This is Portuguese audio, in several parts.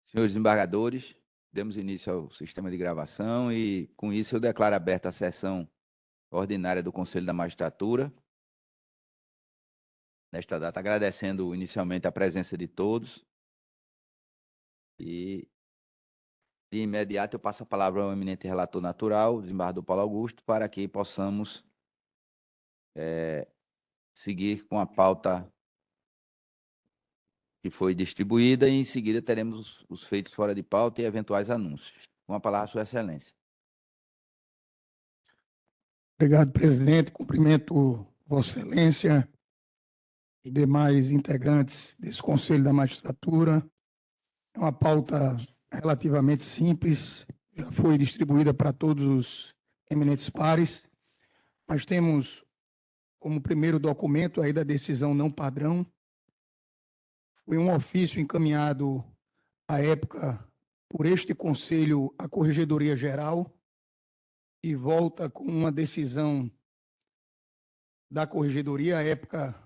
Senhores desembargadores, demos início ao sistema de gravação e, com isso, eu declaro aberta a sessão ordinária do Conselho da Magistratura. Nesta data, agradecendo inicialmente a presença de todos. E, de imediato, eu passo a palavra ao eminente relator natural, o desembargador Paulo Augusto, para que possamos seguir com a pauta que foi distribuída e, em seguida, teremos os feitos fora de pauta e eventuais anúncios. Com a palavra, Sua Excelência. Obrigado, presidente. Cumprimento Vossa Excelência e demais integrantes desse Conselho da Magistratura. É uma pauta relativamente simples, já foi distribuída para todos os eminentes pares, mas temos como primeiro documento aí da decisão não padrão, foi um ofício encaminhado à época por este Conselho à Corregedoria Geral e volta com uma decisão da Corregedoria, à época,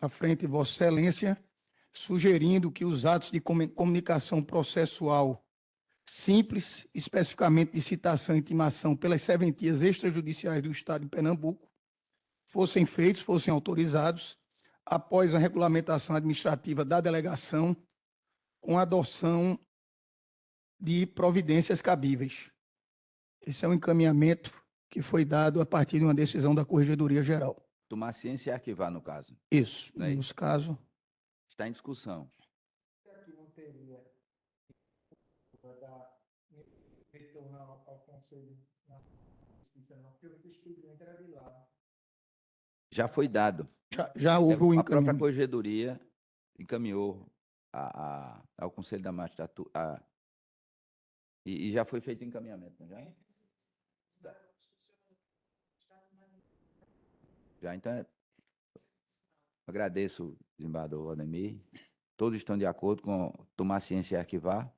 à frente de Vossa Excelência, sugerindo que os atos de comunicação processual simples, especificamente de citação e intimação pelas serventias extrajudiciais do Estado de Pernambuco, fossem feitos, fossem autorizados, após a regulamentação administrativa da delegação, com a adoção de providências cabíveis. Esse é um encaminhamento que foi dado a partir de uma decisão da Corregedoria Geral. Tomar ciência e arquivar, no caso. Isso, Não é nos casos. Está em discussão. Aqui não teria retornar ao Conselho na Justiça, não, porque o expediente era de lá. Já foi dado. Já houve o A própria encaminhamento. Corregedoria encaminhou ao Conselho da Magistratura e já foi feito o encaminhamento, não já? Já, então, agradeço, desembargador Valdemir. Todos estão de acordo com tomar ciência e arquivar.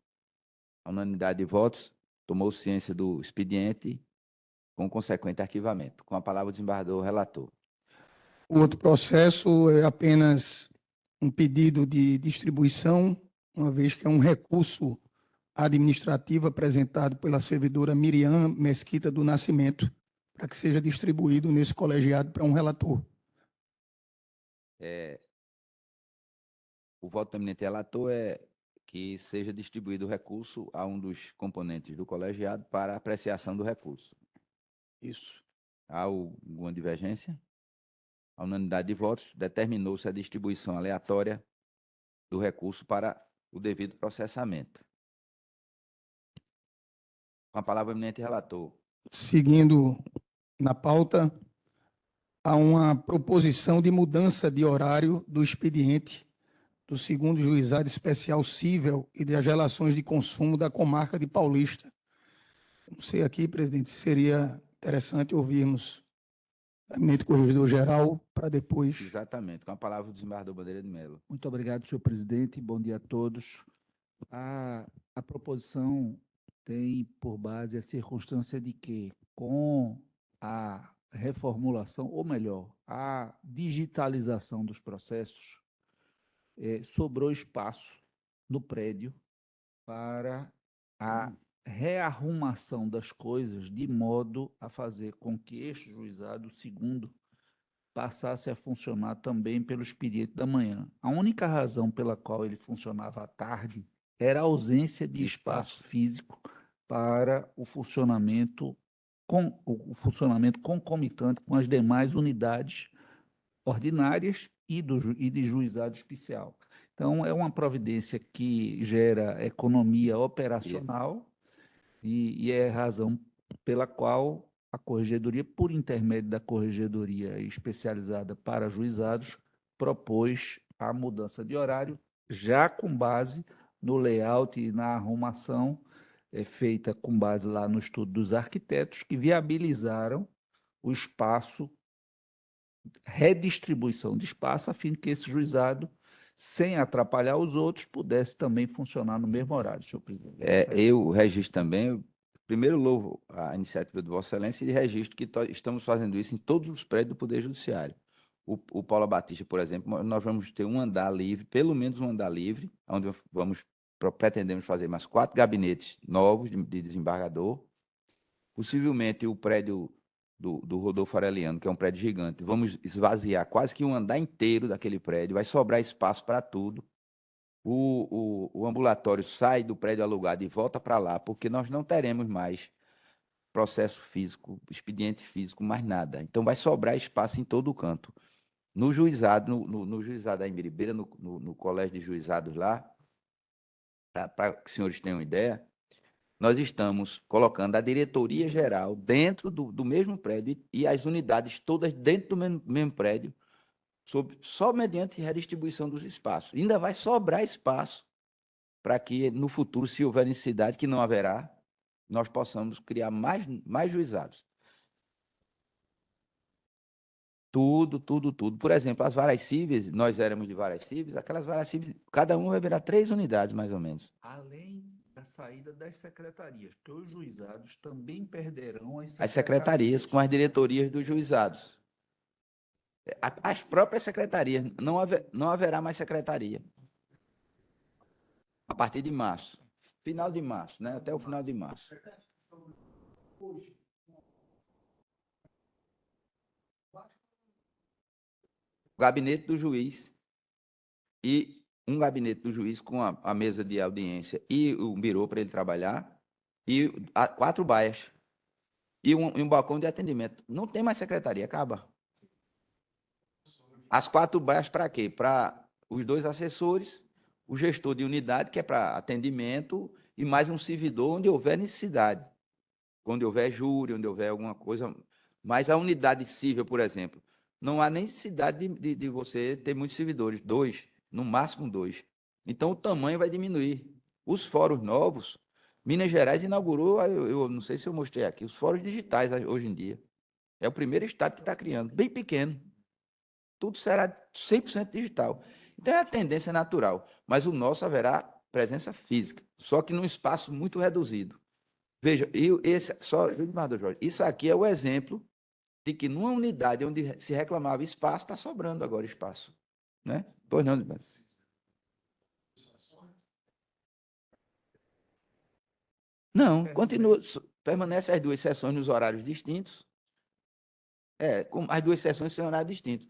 A unanimidade de votos tomou ciência do expediente com consequente arquivamento. Com a palavra o desembargador relator. O outro processo é apenas um pedido de distribuição, uma vez que é um recurso administrativo apresentado pela servidora Miriam Mesquita do Nascimento, para que seja distribuído nesse colegiado para um relator. O voto do eminente relator é que seja distribuído o recurso a um dos componentes do colegiado para apreciação do recurso. Isso. Há alguma divergência? A unanimidade de votos determinou-se a distribuição aleatória do recurso para o devido processamento. Com a palavra, o eminente relator. Seguindo na pauta, há uma proposição de mudança de horário do expediente do 2º Juizado Especial Cível e das Relações de Consumo da Comarca de Paulista. Não sei aqui, presidente, se seria interessante ouvirmos o eminente corregedor-geral para depois. Exatamente. Com a palavra o desembargador Bandeira de Mello. Muito obrigado, senhor presidente. Bom dia a todos. A proposição tem por base a circunstância de que, com a reformulação, ou melhor, a digitalização dos processos, sobrou espaço no prédio para a rearrumação das coisas, de modo a fazer com que este juizado, o segundo, passasse a funcionar também pelo expediente da manhã. A única razão pela qual ele funcionava à tarde era a ausência de espaço físico para o funcionamento concomitante com as demais unidades ordinárias e de juizado especial. Então, é uma providência que gera economia operacional e é a razão pela qual a Corregedoria, por intermédio da Corregedoria Especializada para Juizados, propôs a mudança de horário, já com base no layout e na arrumação feita com base lá no estudo dos arquitetos, que viabilizaram o espaço, redistribuição de espaço, a fim de que esse juizado, sem atrapalhar os outros, pudesse também funcionar no mesmo horário, senhor presidente. Eu registro também, primeiro louvo a iniciativa de Vossa Excelência e registro que estamos fazendo isso em todos os prédios do Poder Judiciário. O Paula Batista, por exemplo, nós vamos ter um andar livre, pelo menos um andar livre, onde vamos pretendemos fazer mais 4 gabinetes novos de desembargador. Possivelmente o prédio do Rodolfo Aureliano, que é um prédio gigante, vamos esvaziar quase que um andar inteiro daquele prédio, vai sobrar espaço para tudo. O ambulatório sai do prédio alugado e volta para lá, porque nós não teremos mais processo físico, expediente físico, mais nada. Então vai sobrar espaço em todo o canto. No juizado, no juizado da Imbiribeira, no colégio de juizados lá, para que os senhores tenham ideia, nós estamos colocando a diretoria geral dentro do mesmo prédio e as unidades todas dentro do mesmo prédio, só mediante redistribuição dos espaços. Ainda vai sobrar espaço para que, no futuro, se houver necessidade, que não haverá, nós possamos criar mais juizados. Tudo. Por exemplo, as varas cíveis, nós éramos de varas cíveis, aquelas varas cíveis, cada um vai virar 3 unidades, mais ou menos. Além da saída das secretarias, porque os juizados também perderão As secretarias com as diretorias dos juizados. As próprias secretarias, não haverá mais secretaria. A partir de março. Final de março, né? Até o final de março. O gabinete do juiz e um gabinete do juiz com a mesa de audiência e o birô para ele trabalhar e 4 baias e um balcão de atendimento. Não tem mais secretaria, acaba. As 4 baias para quê? Para os 2 assessores, o gestor de unidade, que é para atendimento, e mais um servidor onde houver necessidade. Quando houver júri, onde houver alguma coisa. Mas a unidade civil, por exemplo, não há necessidade de você ter muitos servidores, 2, no máximo 2. Então, o tamanho vai diminuir. Os fóruns novos, Minas Gerais inaugurou, eu não sei se eu mostrei aqui, os fóruns digitais hoje em dia. É o primeiro estado que está criando, bem pequeno. Tudo será 100% digital. Então, é a tendência natural. Mas o nosso haverá presença física, só que num espaço muito reduzido. Veja, Jorge, isso aqui é o exemplo de que numa unidade onde se reclamava espaço, está sobrando agora espaço. Né? Pois não, Gilberto? Não, continua, permanece as 2 sessões nos horários distintos. As 2 sessões em horários distintos.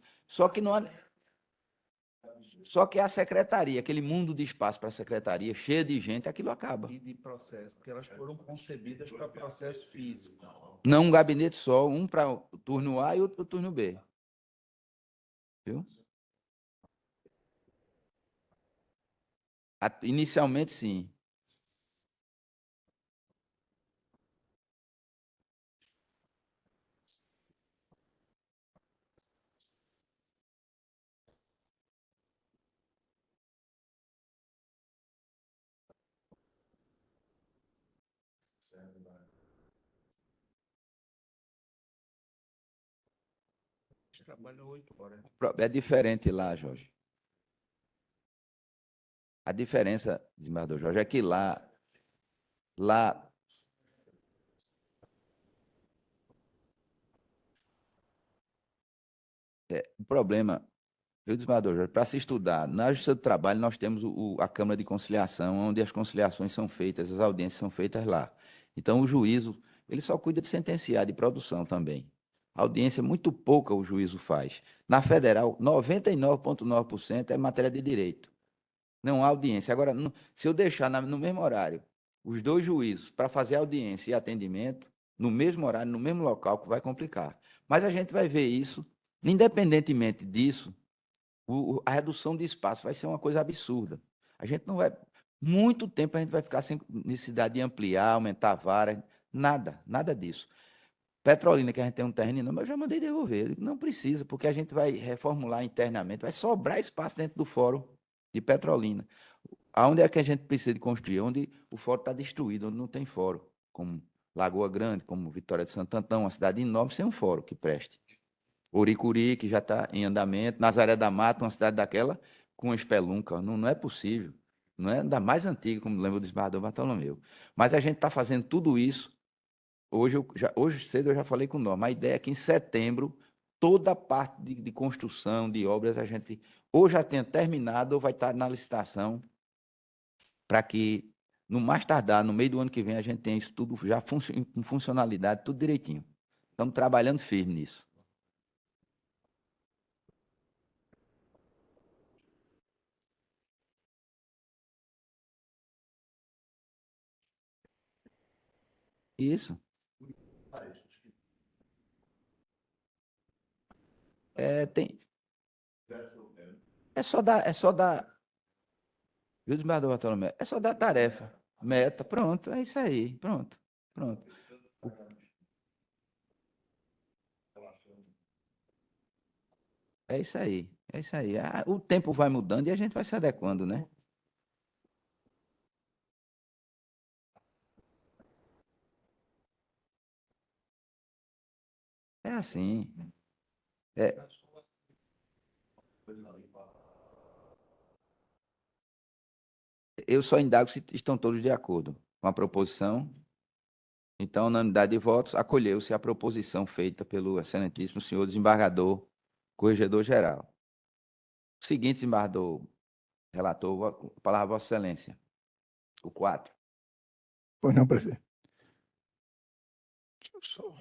Só que a secretaria, aquele mundo de espaço para a secretaria, cheio de gente, aquilo acaba. E de processo, porque elas foram concebidas para processo físico. Não um gabinete só, um para o turno A e outro para o turno B. Viu? Inicialmente, sim. Trabalham 8 horas. É diferente lá, Jorge. A diferença, desembargador Jorge, é que lá o problema, viu, desembargador Jorge, para se estudar, na Justiça do Trabalho nós temos a Câmara de Conciliação, onde as conciliações são feitas, as audiências são feitas lá. Então, o juízo, ele só cuida de sentenciar, de produção também. A audiência, muito pouca o juízo faz. Na Federal, 99,9% é matéria de direito. Não há audiência. Agora, se eu deixar no mesmo horário os 2 juízos para fazer audiência e atendimento, no mesmo horário, no mesmo local, que vai complicar. Mas a gente vai ver isso, independentemente disso, a redução de espaço vai ser uma coisa absurda. A gente não vai... Muito tempo a gente vai ficar sem necessidade de ampliar, aumentar a vara, nada disso. Petrolina, que a gente tem um terreno enorme, eu já mandei devolver. Não precisa, porque a gente vai reformular internamente, vai sobrar espaço dentro do fórum de Petrolina. Aonde é que a gente precisa de construir? Onde o fórum está destruído, onde não tem fórum, como Lagoa Grande, como Vitória de Santo Antão, uma cidade enorme sem um fórum que preste. Uricuri, que já está em andamento, Nazaré da Mata, uma cidade daquela com espelunca, não é possível. Não é da mais antiga, como lembro do desembargador Bartolomeu. Mas a gente está fazendo tudo isso. Hoje cedo eu já falei com o Norma. A ideia é que em setembro, toda a parte de construção, de obras, a gente ou já tenha terminado ou vai estar na licitação para que, no mais tardar, no meio do ano que vem, a gente tenha isso tudo já com funcionalidade, tudo direitinho. Estamos trabalhando firme nisso. Isso. É só dar, viu, desembargador Bartolomé? É só dar tarefa, meta, pronto, é isso aí, pronto, pronto. É isso aí, é isso aí. Ah, o tempo vai mudando e a gente vai se adequando, né? É assim. É, eu só indago se estão todos de acordo com a proposição. Então, a unanimidade de votos, acolheu-se a proposição feita pelo excelentíssimo senhor desembargador, corregedor-geral. O seguinte, desembargador, relator, palavra a Vossa Excelência. O 4. Pois não, presidente. Deixa eu só.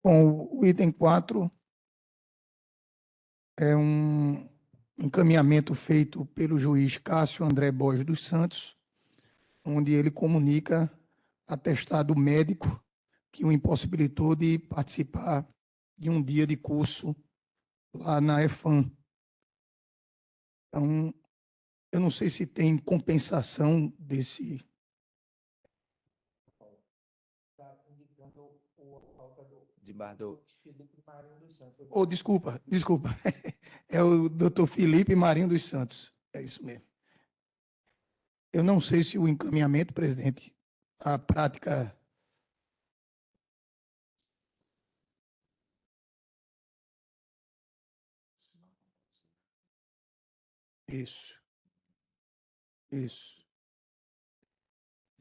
Bom, o item 4 é um encaminhamento feito pelo juiz Cássio André Borges dos Santos, onde ele comunica atestado médico que o impossibilitou de participar de um dia de curso lá na EFAM. Então, eu não sei se tem compensação desse. Desembargador. Oh, desculpa. É o doutor Felipe Marinho dos Santos. É isso mesmo. Eu não sei se o encaminhamento, presidente, a prática. Isso, isso.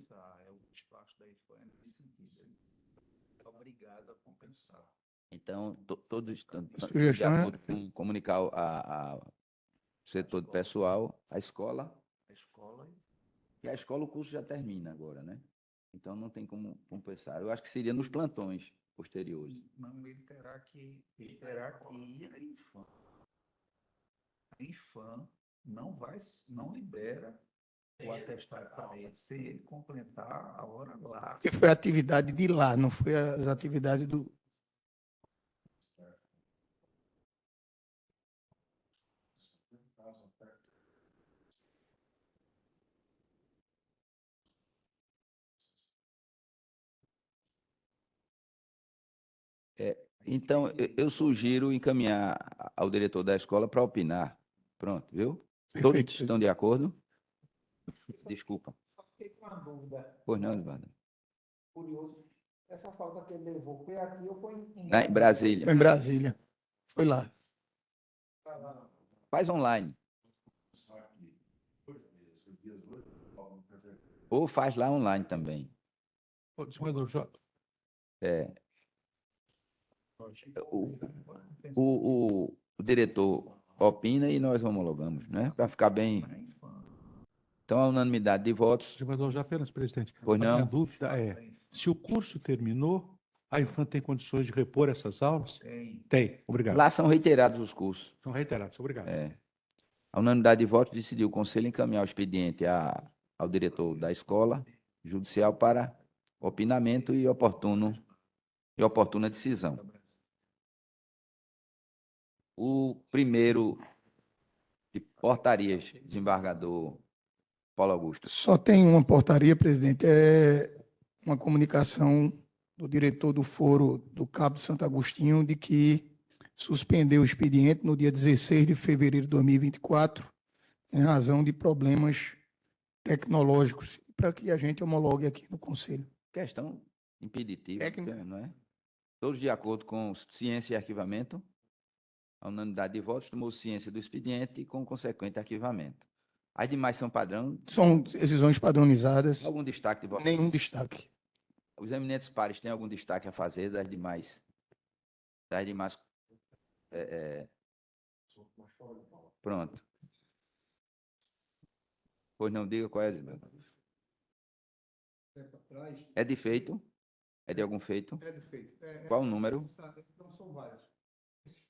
É o despacho da IFAM nesse sentido. Ele é obrigado a compensar. Então, todos estão de Sugestão é- acordo com comunicar ao setor de pessoal, a escola, A escola e a escola o curso já termina agora, né? Então não tem como compensar. Eu acho que seria nos plantões posteriores. não, ele terá que ir à IFAM. A IFAM não libera o atestado para ele, sem ele completar a hora lá. Porque foi a atividade de lá, não foi as atividades do. Então, eu sugiro encaminhar ao diretor da escola para opinar. Pronto, viu? Todos Perfeito. estão de acordo? Desculpa. Só fiquei com uma dúvida, Pois não, Eduardo? curioso. Essa falta que ele levou foi aqui ou foi em Lá em Brasília. Foi em Brasília. Foi lá. Faz online. Ou faz lá online também. Desembargador Jota, É, o diretor opina e nós homologamos, né? Para ficar bem. Então, a unanimidade de votos. desembargador Jota, apenas, presidente. Pois A minha não? dúvida é, se o curso terminou, a IFAM tem condições de repor essas aulas? Tem. Tem, obrigado. Lá são reiterados os cursos. São reiterados, obrigado. A unanimidade de votos decidiu o Conselho encaminhar o expediente ao diretor da escola judicial para opinamento e oportuna decisão. O primeiro de portarias, desembargador Paulo Augusto. Só tem uma portaria, presidente, é uma comunicação do diretor do foro do Cabo de Santo Agostinho de que suspendeu o expediente no dia 16 de fevereiro de 2024 em razão de problemas tecnológicos, para que a gente homologue aqui no Conselho. Questão impeditiva, Técnica. não é? Todos de acordo com ciência e arquivamento. A unanimidade de votos tomou ciência do expediente e com consequente arquivamento. As demais são padrão. São decisões padronizadas, Algum destaque de votos? nenhum destaque. Os eminentes pares têm algum destaque a fazer das demais? Pronto. Pois não, diga qual é, desembargador. É de feito? É de algum feito? É defeito. Qual o número? Não são várias.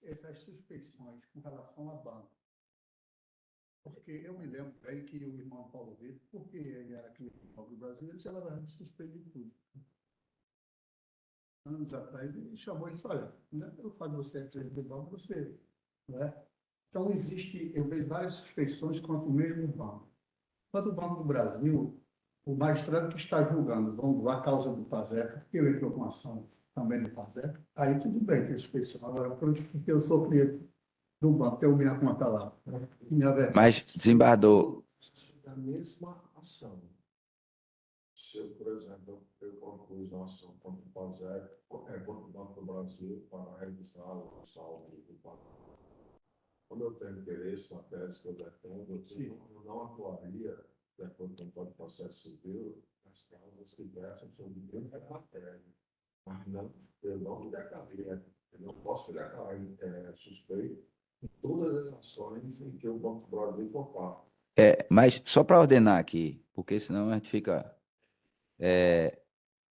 Essas suspeições com relação a banco. Porque eu me lembro bem que o irmão Paulo Vitor, porque ele era aqui no Brasil, ele era suspeito de tudo. Anos atrás, ele chamou e disse, olha, não é pelo fato de você ter do banco, você... Não é? Então, eu vejo várias suspeições contra o mesmo banco. Quanto o Banco do Brasil, o magistrado que está julgando a causa do PASECA, porque ele entrou com ação também do PASECA, aí tudo bem, tem suspeição. Agora, porque eu sou cliente do banco, tenho minha conta lá. Minha verdade. Mas, desembargador, Da mesma ação. Se eu, por exemplo, eu concluo uma ação contra o PASEC, contra o Banco do Brasil, para revisar o saldo do pagamento. Como eu tenho interesse na tese que eu defendo, eu não atuaria, de acordo com o Código de Processo Civil, nas causas que versam sobre o mesmo matéria. Mas não, eu não me declararia, eu não posso me declarar suspeito em todas as ações em que o Banco do Brasil for parte. mas só para ordenar aqui, porque senão a gente fica...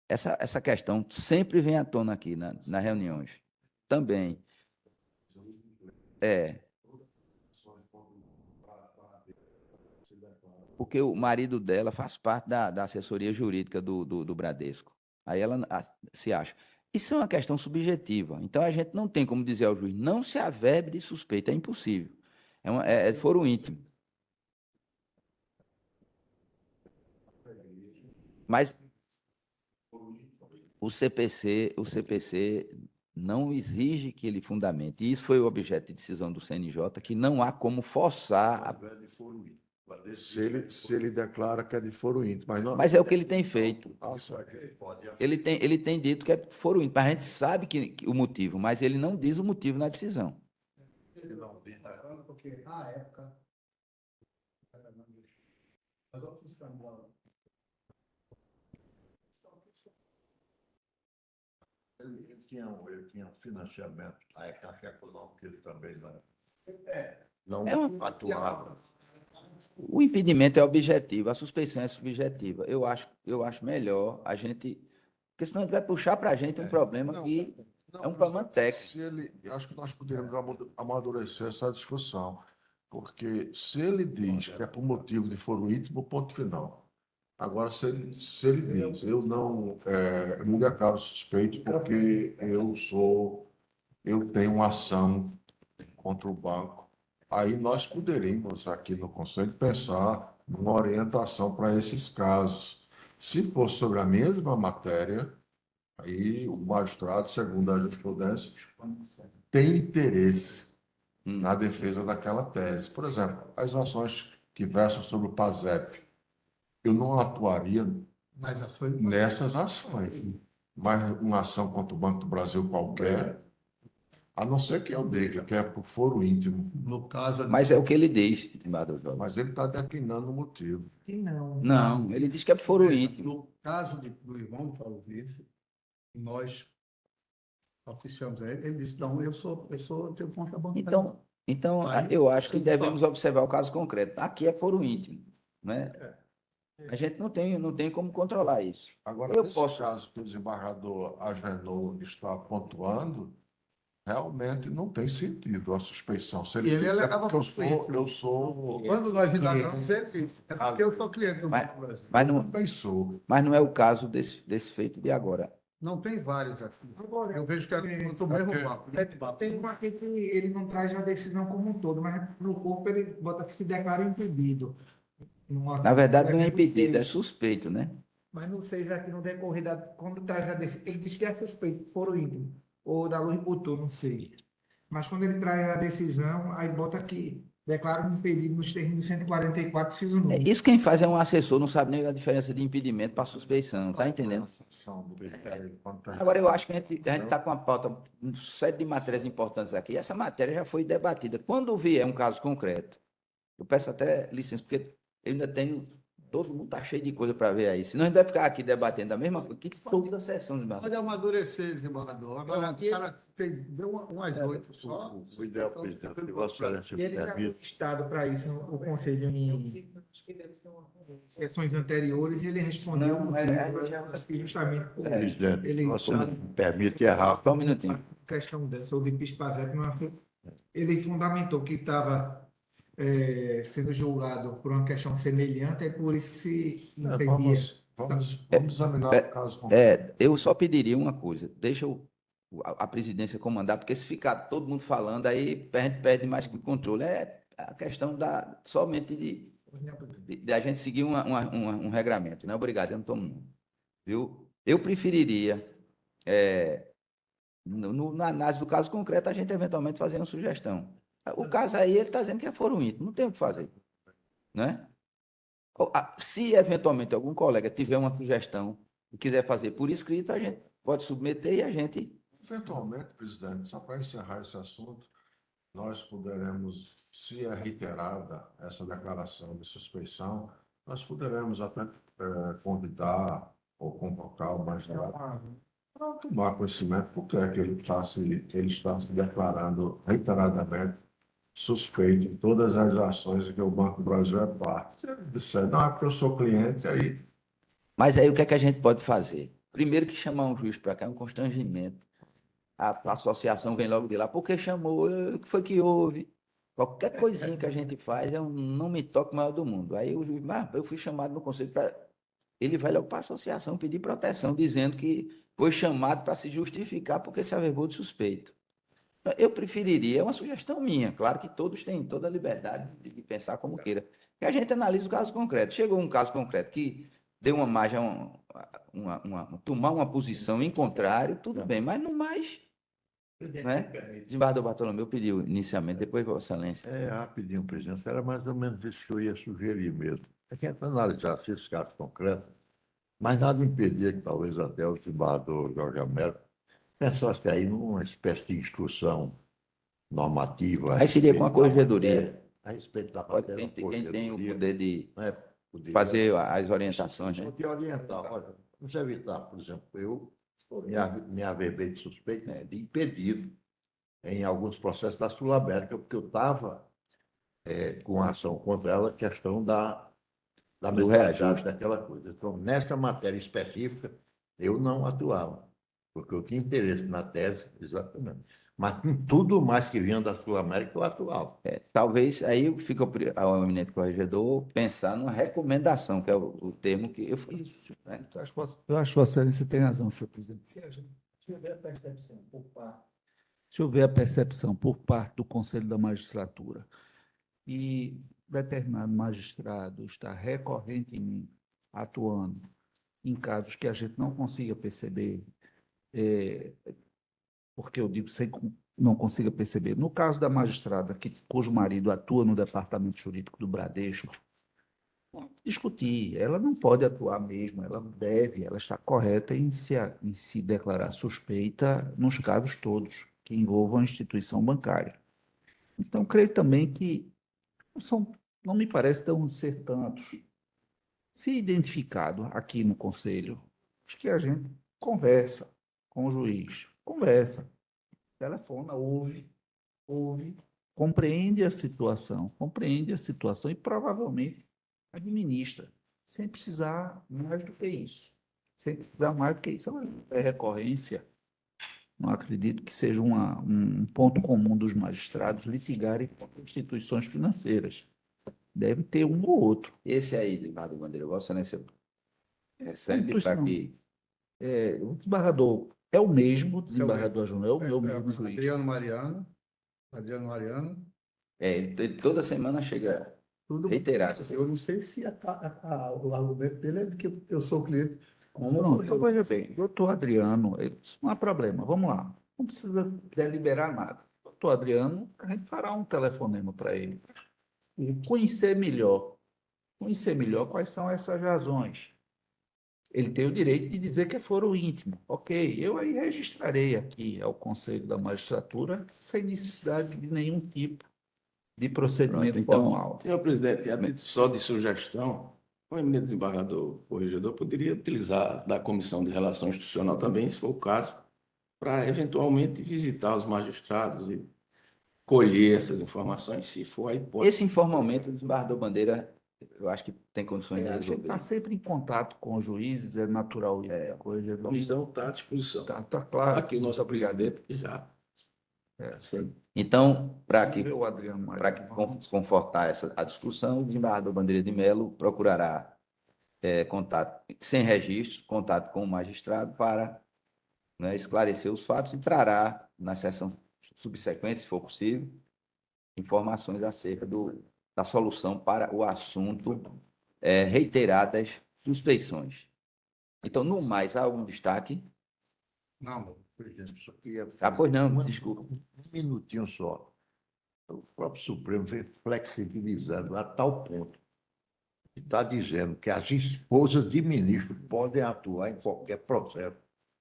essa questão sempre vem à tona aqui nas reuniões. Também. Porque o marido dela faz parte da assessoria jurídica do Bradesco. Aí ela se acha. Isso é uma questão subjetiva. Então, a gente não tem como dizer ao juiz, não se averbe de suspeita, é impossível. É foro íntimo. Mas o CPC não exige que ele fundamente. E isso foi o objeto de decisão do CNJ, que não há como forçar. Se ele declara que é de foro íntimo, mas não. Mas é o que ele tem feito. Nossa, Ele tem dito que é foro íntimo. A gente sabe que o motivo, mas ele não diz o motivo na decisão. Porque, à época, as outras escandal. Ele tinha um financiamento, a Caixa Econômica ele também não É uma- atuava. O impedimento é objetivo, a suspeição é subjetiva. Eu acho melhor a gente. Porque senão a gente vai puxar para a gente um problema que é um problema técnico. Acho que nós poderíamos amadurecer essa discussão, porque se ele diz que é por motivo de foro íntimo, ponto final. Agora, se ele diz, eu me declaro suspeito porque eu tenho uma ação contra o banco, aí nós poderíamos, aqui no Conselho, pensar numa orientação para esses casos. Se for sobre a mesma matéria, aí o magistrado, segundo a jurisprudência, tem interesse na defesa daquela tese. Por exemplo, as ações que versam sobre o PASEP, eu não atuaria nessas ações, mas uma ação contra o Banco do Brasil qualquer, a não ser que eu diga que é por foro íntimo. No caso, Mas é o que ele diz, estimador Jorge. Mas ele está declinando o motivo. Não, ele diz que é foro íntimo. no caso do irmão de Paulo Vitor, nós oficiamos a ele, ele disse, não, eu tenho conta bancária. Então, Aí, eu acho que tudo devemos só. observar o caso concreto. Aqui é foro íntimo, né? A gente não tem como controlar isso. Agora, Eu nesse posso- caso que o desembargador Agenor está pontuando, realmente não tem sentido a suspeição. Se E ele diz, é alegava porque suspeito. eu sou Quando nós indagamos, ele disse, é porque eu sou cliente do Mas- Banco do Brasil. Mas não é o caso desse feito de agora. Não tem vários aqui. Agora, Eu vejo que é contra o mesmo banco. tem um aqui que ele não traz a decisão como um todo, mas no corpo ele bota que se declara impedido. Na verdade, não é impedido, é suspeito, né? Mas não seja aqui no decorrer da. Quando traz a decisão. Ele diz que é suspeito, foro íntimo. Ou da Luz botou, não sei. Mas quando ele traz a decisão, aí bota que declara um impedido nos termos de 144, inciso 9. Isso quem faz é um assessor, não sabe nem a diferença de impedimento para suspeição, tá entendendo? Agora, eu acho que a gente está com a pauta, um set de matérias importantes aqui. Essa matéria já foi debatida. Quando vier um caso concreto, eu peço até licença, porque eu ainda tenho. Todo mundo está cheio de coisa para ver aí. Senão a gente vai ficar aqui debatendo a mesma coisa que toda a sessão, irmão. Pode amadurecer, desembargador. Agora, o cara deu umas 8 só. O ideal, presidente, que Vossa Excelência E ele já foi permite, listado para isso, o Conselho em sessões anteriores, ele respondeu Não, no é- tempo, é- eu acho que justamente por Presidente, ele você tá- me permite errar. Só um minutinho. a questão dessa, o de Pispazete, ele fundamentou que estava sendo julgado por uma questão semelhante, é por isso que se entendia. Vamos examinar o caso concreto. Eu só pediria uma coisa, deixa a presidência comandar, porque se ficar todo mundo falando, aí a gente perde mais que o controle. É a questão somente de a gente seguir um regramento, né? Obrigado, eu não tomo não. Viu? Eu preferiria, na análise do caso concreto, a gente eventualmente fazer uma sugestão. O caso aí, ele está dizendo que é foro íntimo, não tem o que fazer, né? Se eventualmente algum colega tiver uma sugestão e quiser fazer por escrito, a gente pode submeter e a gente... Eventualmente, presidente, só para encerrar esse assunto, nós poderemos, se é reiterada essa declaração de suspeição, nós poderemos até convidar ou convocar o magistrado para tomar conhecimento porque é que ele está se declarando reiteradamente suspeito de todas as ações em que o Banco do Brasil é parte. Se ele disser, não, é porque eu sou cliente, aí Mas aí o que é que a gente pode fazer? Primeiro que chamar um juiz para cá é um constrangimento. A associação vem logo de lá, por que chamou? O que foi que houve? Qualquer coisinha que a gente faz é um não me toque maior do mundo. Aí o juiz, eu fui chamado no conselho para... Ele vai logo para a associação pedir proteção, dizendo que foi chamado para se justificar porque se averbou de suspeito. Eu preferiria, é uma sugestão minha, claro que todos têm toda a liberdade de pensar como queira, que a gente analise o caso concreto. Chegou um caso concreto que deu uma margem a tomar uma posição em contrário, tudo bem, mas no mais, né? Desembargador Bartolomeu pediu inicialmente, depois Vossa Excelência. Rapidinho, presidente. Era mais ou menos isso que eu ia sugerir mesmo. É que a gente analisasse esse caso concreto, mas nada impedia que talvez até o desembargador Jorge Américo pensasse aí numa espécie de instrução normativa. Aí seria com a corregedoria. A respeito da Pode, matéria. quem tem o poder de né, poderia- fazer as orientações, né? Podia orientar. Olha, vamos evitar, por exemplo, eu me averbei de suspeito, de impedido em alguns processos da Sul-América, porque eu estava com ação contra ela, a questão da Do mensalidade reajuste. daquela coisa. Então, nessa matéria específica, eu não atuava, porque eu tinha interesse na tese, exatamente. Mas em tudo mais que vinha da Sul-América, eu atuava. Talvez aí fica ao eminente corregedor pensar numa recomendação, que é o termo que eu falei. Isso. Né? Eu acho que Vossa Excelência tem razão, senhor presidente. Se houver a percepção por parte do Conselho da Magistratura e determinado magistrado está recorrentemente atuando em casos que a gente não consiga perceber, porque eu digo não consiga perceber, no caso da magistrada cujo marido atua no Departamento Jurídico do Bradesco, discutir, ela não pode atuar mesmo, ela está correta em se declarar suspeita nos casos todos que envolvam a instituição bancária. Então, creio também que não me parece tão ser tantos. Se identificado aqui no Conselho, acho que a gente conversa com o juiz, telefona, ouve, compreende a situação e provavelmente administra, sem precisar mais do que isso. É recorrência. Não acredito que seja um ponto comum dos magistrados litigarem contra instituições financeiras. Deve ter um ou outro. Esse aí, desembargador Bandeira, Vossa Excelência recebe Pois para não. que... O desembargador é o mesmo, desembargador Júnior, é o mesmo juiz. Adriano Mariano, ele toda semana chega tudo. reiterado. Eu não sei se o argumento dele é de que eu sou cliente. Pronto, então veja bem, doutor Adriano, não há problema, vamos lá. Não precisa deliberar nada. Doutor Adriano, a gente fará um telefonema para ele. E conhecer melhor quais são essas razões. Ele tem o direito de dizer que é foro íntimo. Ok, eu aí registrarei aqui ao Conselho da Magistratura sem necessidade de nenhum tipo de procedimento Pronto, então, formal. senhor presidente, a título só de sugestão, o eminente desembargador corregedor poderia utilizar da Comissão de Relação Institucional também, se for o caso, para eventualmente visitar os magistrados e colher essas informações, se for a hipótese. Esse informalmente, o desembargador Bandeira eu acho que tem condições de A gente resolver. está sempre em contato com os juízes, é natural isso. A coisa A comissão está à disposição. tá claro. Aqui o nosso Muito obrigado. presidente que já. Sim. Então, para que Vê o Adriano mais. para confortar a discussão, o desembargador Bandeira de Melo procurará contato, sem registro, contato com o magistrado para, né, esclarecer os fatos e trará, na sessão subsequente, se for possível, informações acerca da solução para o assunto, reiteradas suspeições. Então, no mais, há algum destaque? Não, presidente, só queria Pois não, um desculpa. minutinho só. O próprio Supremo vem flexibilizando a tal ponto que está dizendo que as esposas de ministros podem atuar em qualquer processo.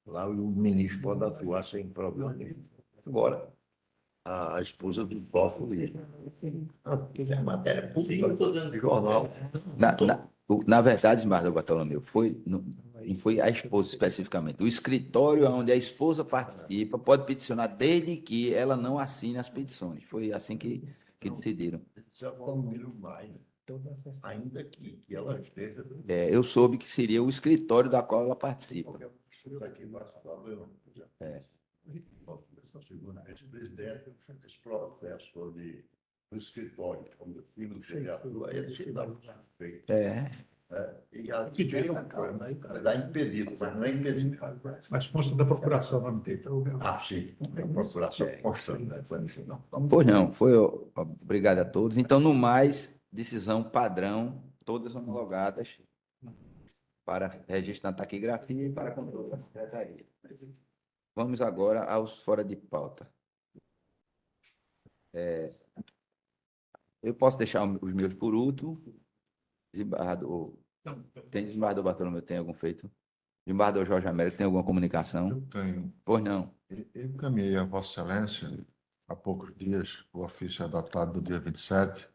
Lá o ministro pode atuar sem problema nenhum. Agora, a esposa do Toffoli, é matéria pública, eu estou dando de jornal. Na verdade, desembargador Bartolomeu, não foi a esposa especificamente. O escritório onde a esposa participa pode peticionar desde que ela não assine as petições. Foi assim que decidiram. Já viram mais, ainda que ela esteja. Eu soube que seria o escritório da qual ela participa. Aqui vai falar, É. segundo ex-presidente, esse processo no escritório, quando o filho chegar, aí ele se dá feito. E a dá impedido, mas não é impedido. Mas consta da procuração, não tem. Sim, a procuração constante, né? Pois não, obrigado a todos. Então, no mais, decisão padrão, todas homologadas para registro na taquigrafia e para controle da secretaria. Vamos agora aos fora de pauta. Eu posso deixar os meus por último. Desembargador Bartolomeu, tem algum feito? Desembargador Jorge Américo, tem alguma comunicação? Eu tenho. Pois não. Eu encaminhei a Vossa Excelência, há poucos dias, o ofício é datado do dia 27,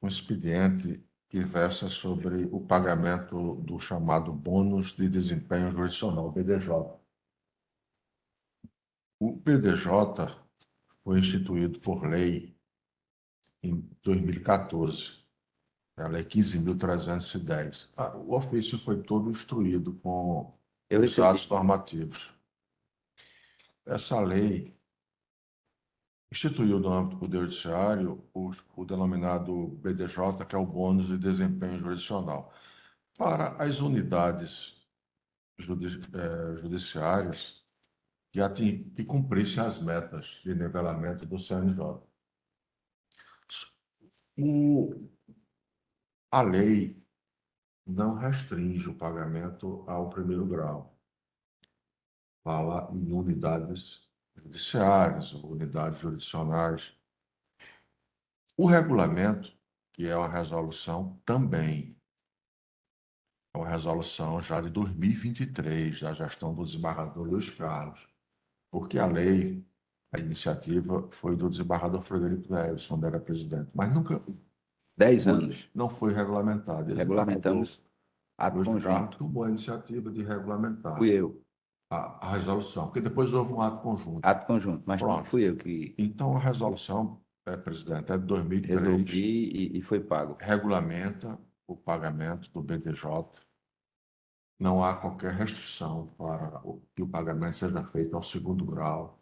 um expediente que versa sobre o pagamento do chamado bônus de desempenho jurisdicional, BDJ. O BDJ foi instituído por lei em 2014, a Lei 15.310. O ofício foi todo instruído com os atos normativos. Essa lei instituiu no âmbito do Poder Judiciário o denominado BDJ, que é o bônus de desempenho jurisdicional, para as unidades judiciárias que cumprissem as metas de nivelamento do CNJ. A lei não restringe o pagamento ao primeiro grau. Fala em unidades judiciárias, unidades jurisdicionais. O regulamento, que é uma resolução também, é uma resolução já de 2023, da gestão do desembargador Luiz Carlos, porque a lei, a iniciativa foi do desembargador Frederico Neves, quando era presidente, mas nunca... 10 anos. Não foi regulamentado. Regulamentamos ato Luiz conjunto. Carlos tomou a iniciativa de regulamentar. Fui eu. A resolução, porque depois houve um ato conjunto. Ato conjunto, mas Pronto. fui eu que Então, a resolução, presidente, é de 2003. resolvi e foi pago. Regulamenta o pagamento do BDJ. Não há qualquer restrição para que o pagamento seja feito ao segundo grau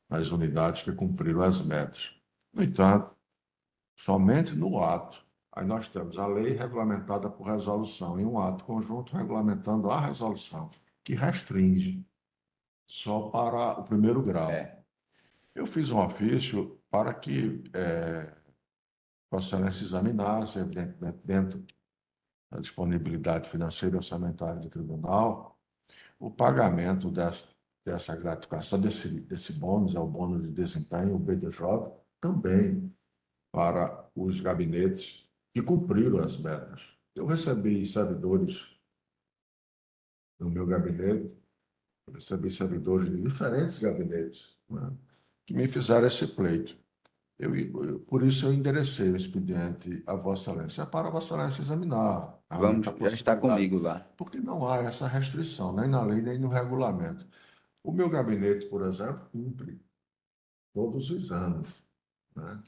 nas unidades que cumpriram as metas. No entanto, somente no ato, aí nós temos a lei regulamentada por resolução e um ato conjunto regulamentando a resolução, que restringe só para o primeiro grau. Eu fiz um ofício para que Vossa Excelência examinasse, evidentemente, dentro da disponibilidade financeira e orçamentária do tribunal, o pagamento dessa gratificação, desse bônus, é o bônus de desempenho, o BDJ, também para os gabinetes que cumpriram as metas. Eu recebi servidores no meu gabinete, recebi servidores de diferentes gabinetes, né, que me fizeram esse pleito. Por isso eu enderecei o expediente a Vossa Excelência, para a Vossa Excelência examinar. Vamos, já está comigo lá. Porque não há essa restrição, nem na lei, nem no regulamento. O meu gabinete, por exemplo, cumpre todos os anos, né,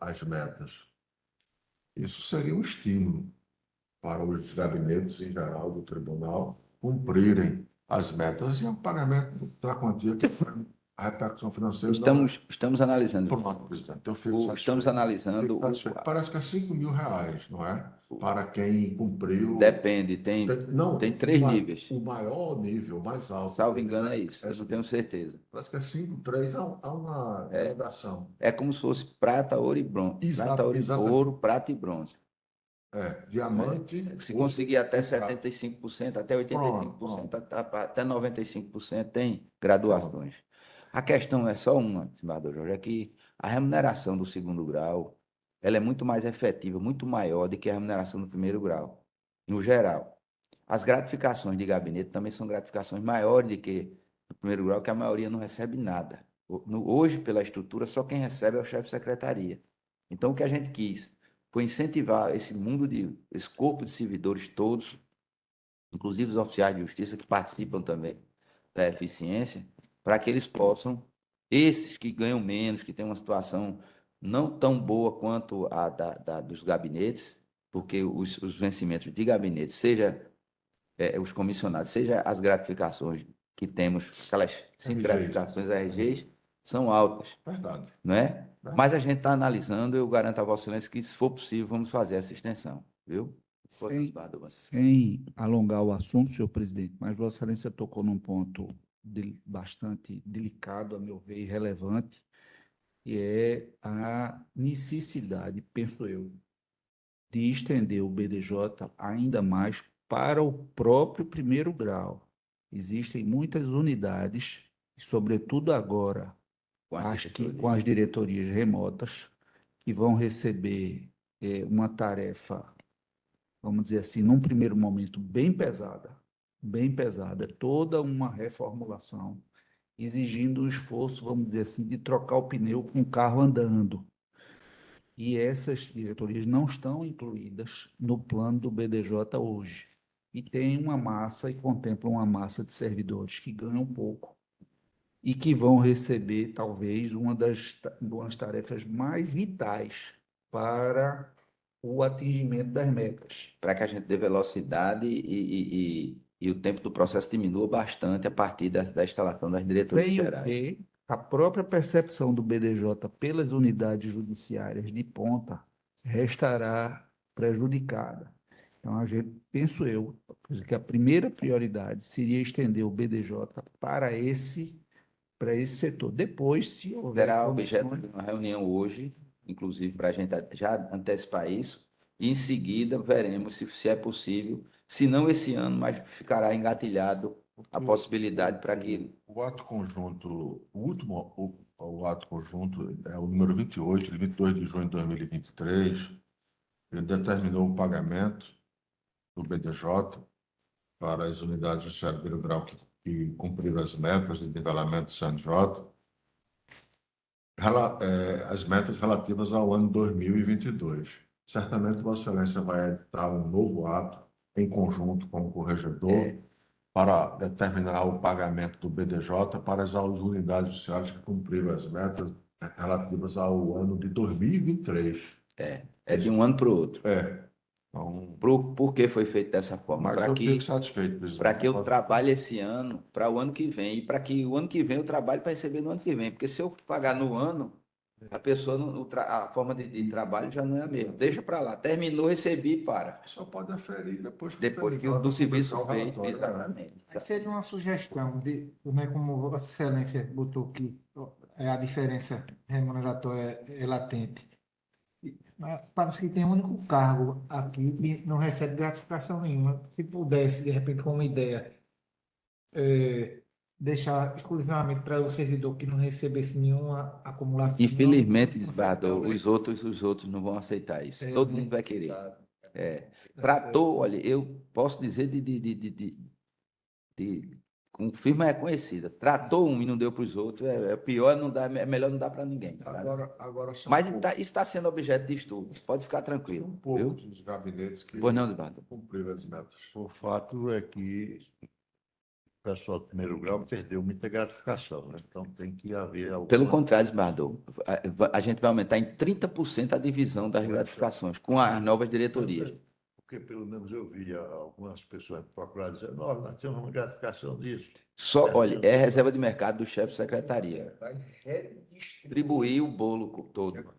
as metas. Isso seria um estímulo para os gabinetes em geral do tribunal cumprirem as metas e o pagamento da quantia que a repercussão financeira não Estamos analisando. Pronto, presidente. Eu fico Estamos satisfeito. analisando. Fico satisfeito. Parece que é R$ 5.000, não é? Para quem cumpriu. Depende, Não, tem 3 níveis. O maior nível, o mais alto. Salvo engano, é isso. Eu não tenho certeza. Parece que é 5, 3, há uma gradação. É como se fosse prata, ouro e bronze. Prata, Exatamente. ouro, prata e bronze. Diamante. Se conseguir até ouro e prata. 75%, até 85%, Pronto. até 95% tem graduações. A questão é só uma, desembargador Jorge, é que a remuneração do segundo grau ela é muito mais efetiva, muito maior do que a remuneração do primeiro grau, no geral. As gratificações de gabinete também são gratificações maiores do que no primeiro grau, que a maioria não recebe nada. Hoje, pela estrutura, só quem recebe é o chefe de secretaria. Então, o que a gente quis foi incentivar esse esse corpo de servidores todos, inclusive os oficiais de justiça que participam também da eficiência, para que eles possam, esses que ganham menos, que têm uma situação não tão boa quanto a dos gabinetes, porque os vencimentos de gabinete, seja os comissionados, seja as gratificações que temos, aquelas 5 gratificações RGs, são altas. Verdade. Não é? Mas a gente está analisando, eu garanto a Vossa Excelência que, se for possível, vamos fazer essa extensão, viu? Sem alongar o assunto, senhor presidente, mas Vossa Excelência tocou num ponto bastante delicado, a meu ver, e relevante, que é a necessidade, penso eu, de estender o BDJ ainda mais para o próprio primeiro grau. Existem muitas unidades, sobretudo agora, acho que com as diretorias remotas, que vão receber uma tarefa, vamos dizer assim, num primeiro momento bem pesada, toda uma reformulação, exigindo um esforço, vamos dizer assim, de trocar o pneu com o carro andando. E essas diretorias não estão incluídas no plano do BDJ hoje. E tem uma massa, e contemplam uma massa de servidores que ganham pouco e que vão receber, talvez, uma das tarefas mais vitais para o atingimento das metas. Para que a gente dê velocidade e o tempo do processo diminua bastante a partir da instalação das diretorias Creio gerais. que a própria percepção do BDJ pelas unidades judiciárias de ponta restará prejudicada. Então, penso eu, que a primeira prioridade seria estender o BDJ para esse setor. Depois, se houver Será objeto condições, de uma reunião hoje, inclusive para a gente já antecipar isso, e em seguida veremos se é possível, se não esse ano, mas ficará engatilhado a possibilidade para que... O ato conjunto, o ato conjunto é o número 28, de 22 de junho de 2023, ele determinou o pagamento do BDJ para as unidades judiciárias de primeiro grau que cumpriram as metas de nivelamento do CNJ, as metas relativas ao ano 2022. Certamente, Vossa Excelência vai editar um novo ato em conjunto com o corregedor para determinar o pagamento do BDJ para as unidades judiciárias que cumpriram as metas relativas ao ano de 2023. É de um ano para o outro. Então, Por que foi feito dessa forma? mas eu fico satisfeito, presidente. Para que eu trabalhe esse ano, para o ano que vem, e para que o ano que vem eu trabalhe para receber no ano que vem. Porque se eu pagar no ano, a pessoa, a forma de trabalho já não é a mesma. Deixa para lá. Terminou, recebi e para. Só pode aferir depois que do serviço feito. Exatamente. Seria uma sugestão, né, como Vossa Excelência botou aqui, a diferença remuneratória é latente. Parece que tem um único cargo aqui que não recebe gratificação nenhuma. Se pudesse, de repente, com uma ideia, deixar exclusivamente para o servidor que não recebesse nenhuma acumulação. Infelizmente, desembargador, os outros não vão aceitar isso. Todo mundo vai querer. Tratou, olha, eu posso dizer com firma reconhecida. Tratou um e não deu para os outros, pior, é melhor não dar para ninguém. Agora mas isso está sendo objeto de estudo, pode ficar tranquilo. Um pouco dos gabinetes que pois não, desembargador. cumpriram as metas. O fato é que pessoal do primeiro grau perdeu muita gratificação, né? Então tem que haver Pelo alguma... contrário, desembargador, a gente vai aumentar em 30% a divisão das gratificações com as novas diretorias. Porque pelo menos eu via algumas pessoas procurar dizer, nós temos uma gratificação disso. Só, olha, é reserva de mercado do chefe de secretaria. Vai redistribuir Distribuir o bolo todo.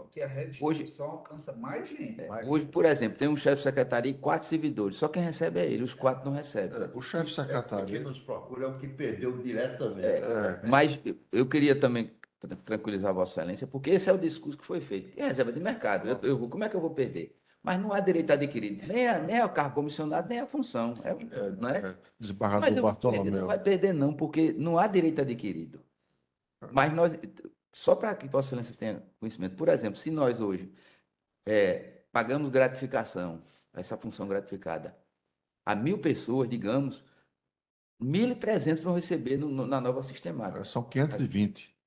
que a redistribuição alcança mais gente. Hoje, por exemplo, tem um chefe de secretaria e 4 servidores. Só quem recebe é ele, os 4 não recebem. O chefe Quem secretário. nos procura é o que perdeu diretamente. Mas eu queria também tranquilizar Vossa Excelência, porque esse é o discurso que foi feito. É reserva de mercado. Como é que eu vou perder? Mas não há direito adquirido, nem ao cargo comissionado, nem à função. Não é? Mas Desembargador eu vou perder, não Bartolomeu. vai perder, não, porque não há direito adquirido. Mas nós, só para que Vossa Excelência tenha conhecimento, por exemplo, se nós hoje pagamos gratificação, essa função gratificada, a 1.000 pessoas, digamos, 1.300 vão receber na nova sistemática. São 520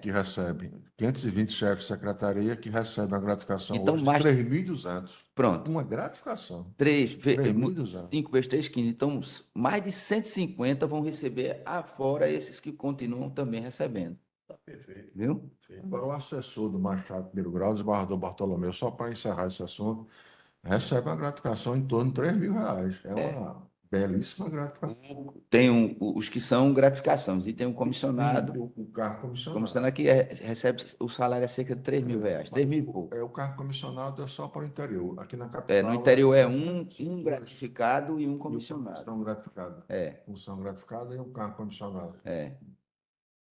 que recebem. 520 chefes de secretaria que recebem a gratificação Então, hoje, mais 3.200. Pronto. Uma gratificação. 3.200. 5 vezes 3, 15. Então, mais de 150 vão receber afora esses que continuam também recebendo. Tá perfeito. Viu? Agora, o assessor do Machado primeiro grau, desembargador Bartolomeu, só para encerrar esse assunto, recebe uma gratificação em torno de R$ 3.000. É uma belíssima gratificação. Tem os que são gratificações e tem um comissionado. O cargo comissionado. Comissionado que recebe o salário é cerca de R$ 3.000, 3.000 e pouco. O cargo comissionado é só para o interior. Aqui na capital. No interior é um gratificado e um comissionado. Função gratificada. Função gratificada e um cargo comissionado.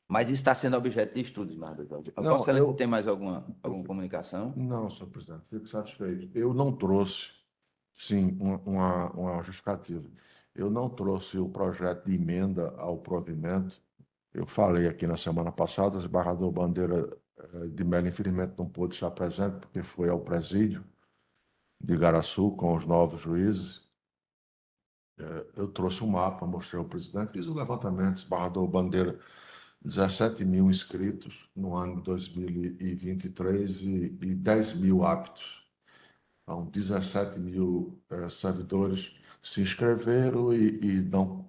Mas isso está sendo objeto de estudo, desembargador Jorge. Não, Vossa Excelência tem mais alguma comunicação? Não, senhor presidente, fico satisfeito. Eu não trouxe, sim, uma justificativa. Eu não trouxe o projeto de emenda ao provimento. Eu falei aqui na semana passada, o desembargador Bandeira de Mello, infelizmente, não pôde estar presente, porque foi ao presídio de Igaraçu com os novos juízes. Eu trouxe um mapa, mostrei ao presidente, fiz o levantamento, desembargador Bandeira, 17.000 inscritos no ano de 2023 e 10.000 aptos. Então, 17.000 servidores se inscreveram e não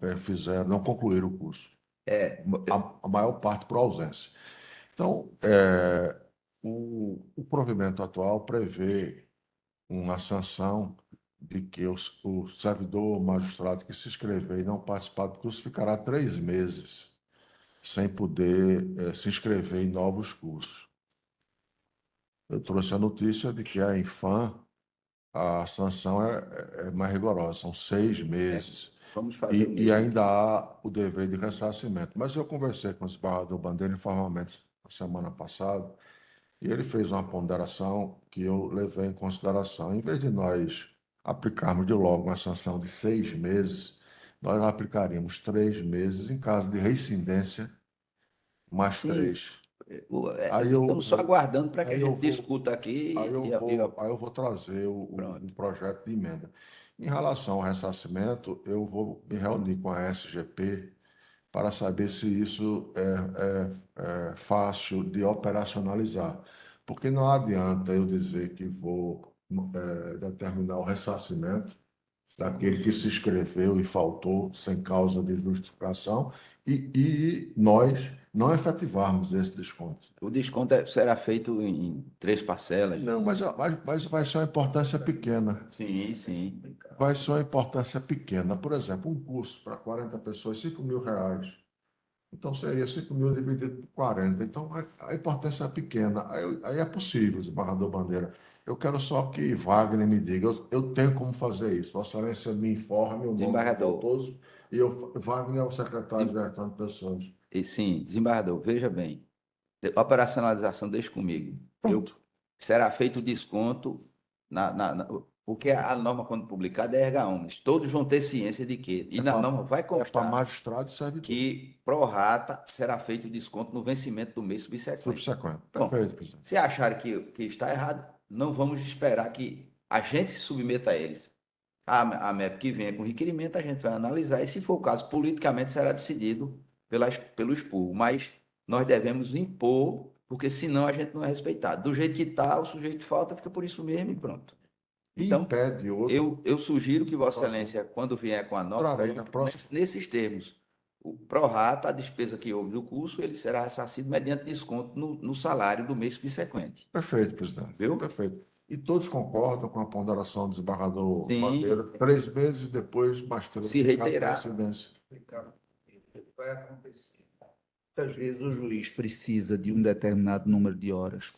concluíram o curso. A maior parte por ausência. Então, o provimento atual prevê uma sanção de que o servidor ou magistrado que se inscrever e não participar do curso ficará 3 meses sem poder se inscrever em novos cursos. Eu trouxe a notícia de que a Infam, a sanção é mais rigorosa, são 6 meses. Vamos fazer E ainda há o dever de ressarcimento. Mas eu conversei com o desembargador Bandeira informalmente na semana passada, e ele fez uma ponderação que eu levei em consideração. Em vez de nós aplicarmos de logo uma sanção de 6 meses, nós aplicaríamos 3 meses, em caso de reincidência, mais 3. Estamos só aguardando para que a gente discuta aqui. Aí eu vou trazer o projeto de emenda. Em relação ao ressarcimento, eu vou me reunir com a SGP para saber se isso é fácil de operacionalizar. Porque não adianta eu dizer que vou determinar o ressarcimento daquele que se inscreveu e faltou sem causa de justificação e nós não efetivarmos esse desconto. O desconto será feito em 3 parcelas. Não, mas vai ser uma importância pequena. Sim, sim. Vai ser uma importância pequena. Por exemplo, um curso para 40 pessoas, R$ 5.000. Então, seria 5.000 dividido por 40. Então, a importância é pequena. Aí é possível, desembargador Bandeira. Eu quero só que Wagner me diga, eu tenho como fazer isso. Vossa Excelência me informe o nome do faltoso. E Wagner é o secretário de Gestão de Pessoas. Sim, desembargador, veja bem. Operacionalização, deixa comigo. Será feito o desconto, porque a norma, quando publicada, é erga omnes. Todos vão ter ciência de que. E na norma vai constar para magistrado e servidor. Que, pro rata, será feito o desconto no vencimento do mês subsequente. Perfeito, presidente. Se acharem que está errado, não vamos esperar que a gente se submeta a eles. A MEP que venha com requerimento, a gente vai analisar, e se for o caso, politicamente será decidido pelo expurgo. Mas nós devemos impor, porque senão a gente não é respeitado. Do jeito que está, o sujeito falta, fica por isso mesmo e pronto. Então, eu sugiro que Vossa Excelência, quando vier com a nota, nesses termos, o prorata, a despesa que houve do curso, ele será ressarcido mediante desconto no salário do mês subsequente. Perfeito, presidente. Viu? Perfeito. E todos concordam com a ponderação do desembargador Sim. Bandeira, 3 meses depois, mais 3 Se reiterar. incidência. Vai acontecer. Muitas vezes o juiz precisa de um determinado número de horas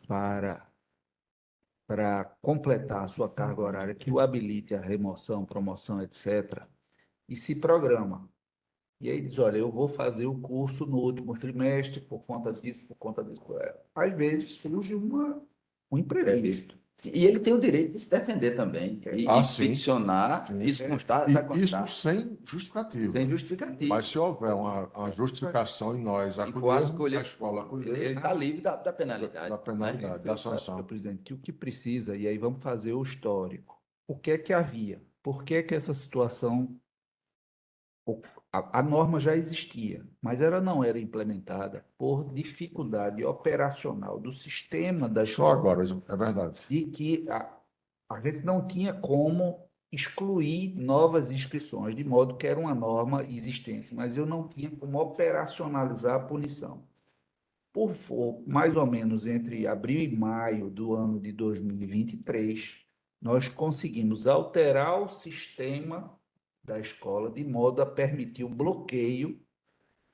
para completar a sua carga horária que o habilite a remoção, promoção, etc. E se programa. E aí diz, olha, eu vou fazer o curso no último trimestre por conta disso, por conta disso. Às vezes surge um imprevisto. E ele tem o direito de se defender também. E Sim. peticionar, Sim. isso constar, E tá constar, isso sem justificativa. sem justificativa. Mas se houver uma justificação em nós E for acolhermos, escolher- a escola acolher, Ele está livre da penalidade. da penalidade, da sanção. Senhor presidente, que o que precisa, e aí vamos fazer o histórico. O que é que havia? Por que é que essa situação... A norma já existia, mas ela não era implementada por dificuldade operacional do sistema da Só escola, agora, é verdade. de que a gente não tinha como excluir novas inscrições, de modo que era uma norma existente, mas eu não tinha como operacionalizar a punição. Por mais ou menos entre abril e maio do ano de 2023, nós conseguimos alterar o sistema da escola de modo a permitir o bloqueio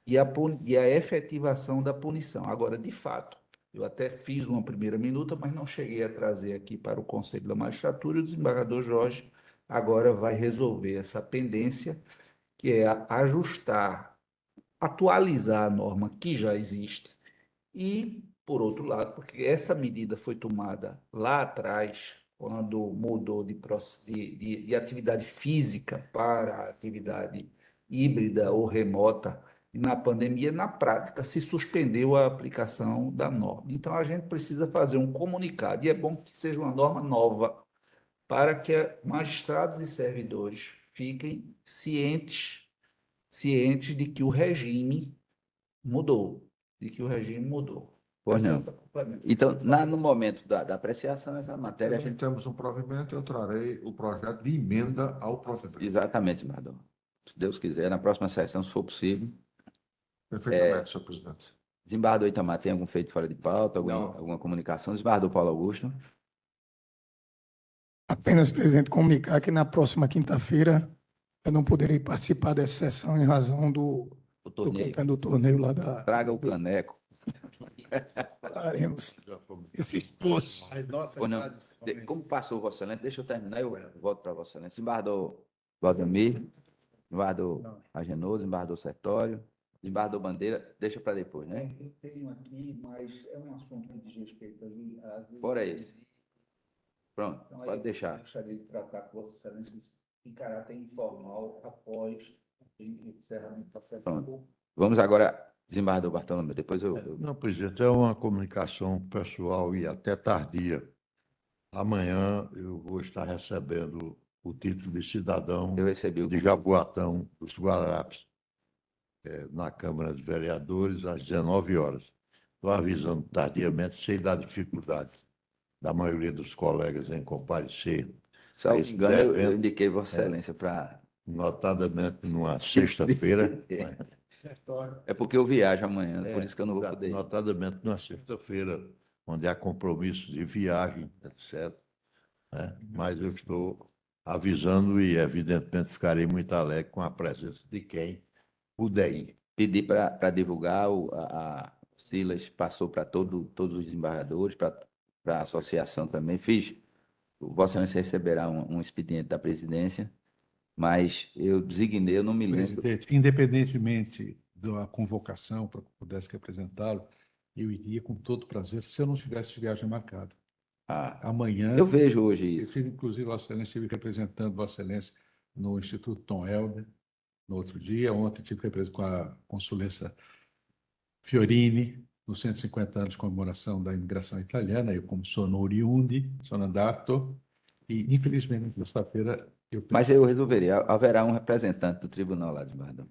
e a efetivação da punição. Agora, de fato, eu até fiz uma primeira minuta, mas não cheguei a trazer aqui para o Conselho da Magistratura, e o desembargador Jorge agora vai resolver essa pendência, que é ajustar, atualizar a norma que já existe e, por outro lado, porque essa medida foi tomada lá atrás, quando mudou de atividade física para atividade híbrida ou remota, e na pandemia, na prática, se suspendeu a aplicação da norma. Então, a gente precisa fazer um comunicado, e é bom que seja uma norma nova, para que magistrados e servidores fiquem cientes de que o regime mudou. Pois não. Essa é a complemento. Então, no momento da apreciação, essa matéria... a gente- Temos um provimento, eu trarei o projeto de emenda ao provimento. Exatamente, desembargador. Se Deus quiser, na próxima sessão, se for possível. Perfeitamente, senhor presidente. Desembargador Itamar, tem algum feito fora de pauta, Não. alguma comunicação? Desembargador Paulo Augusto. Apenas, presidente, comunicar que na próxima quinta-feira eu não poderei participar dessa sessão em razão O torneio. do torneio lá da... Traga o caneco. Faremos esse esforço. Ou não? Como passou, Vossa Excelência? Deixa eu terminar, eu volto para Vossa Excelência. Desembargador Valdemir, desembargador Agenor, desembargador Sertório, desembargador Bandeira, deixa para depois, né? Eu tenho aqui, mas é um assunto que diz respeito a... Fora esse. Pronto, Então, aí pode eu deixar. gostaria de tratar com Vossa Excelência em caráter informal após o encerramento da sessão. Pronto. Vamos agora, desembargador Bartolomeu, depois Não, presidente, é uma comunicação pessoal e até tardia. Amanhã eu vou estar recebendo o título de cidadão eu recebi o de Jaboatão dos Guararapes, na Câmara dos Vereadores, às 19 horas. Estou avisando tardiamente, sei da dificuldade da maioria dos colegas em comparecer, Se não me engano, eu evento. indiquei Vossa Excelência para... notadamente numa sexta-feira, É porque eu viajo amanhã, por isso que eu não vou poder ir. notadamente numa sexta-feira, onde há compromissos de viagem, etc. né? Mas eu estou avisando e, evidentemente, ficarei muito alegre com a presença de quem puder ir. Pedi para divulgar, o Silas passou para todos os desembargadores, para a associação também. Fiz, Vossa Excelência receberá um expediente da presidência, mas eu designei, eu não me lembro. Presidente, independentemente da convocação para que eu pudesse representá-lo, eu iria com todo prazer, se eu não tivesse viagem marcada. Amanhã, Eu vejo hoje eu isso. tive, inclusive, Vossa Excelência, estive representando Vossa Excelência no Instituto Tom Helder, no outro dia. Ontem tive representando com a consulência Fiorini, nos 150 anos de comemoração da imigração italiana. Eu, como sono oriundi, sono andato, e, infelizmente, na sexta-feira, Mas eu resolveria, haverá um representante do tribunal lá, desembargador.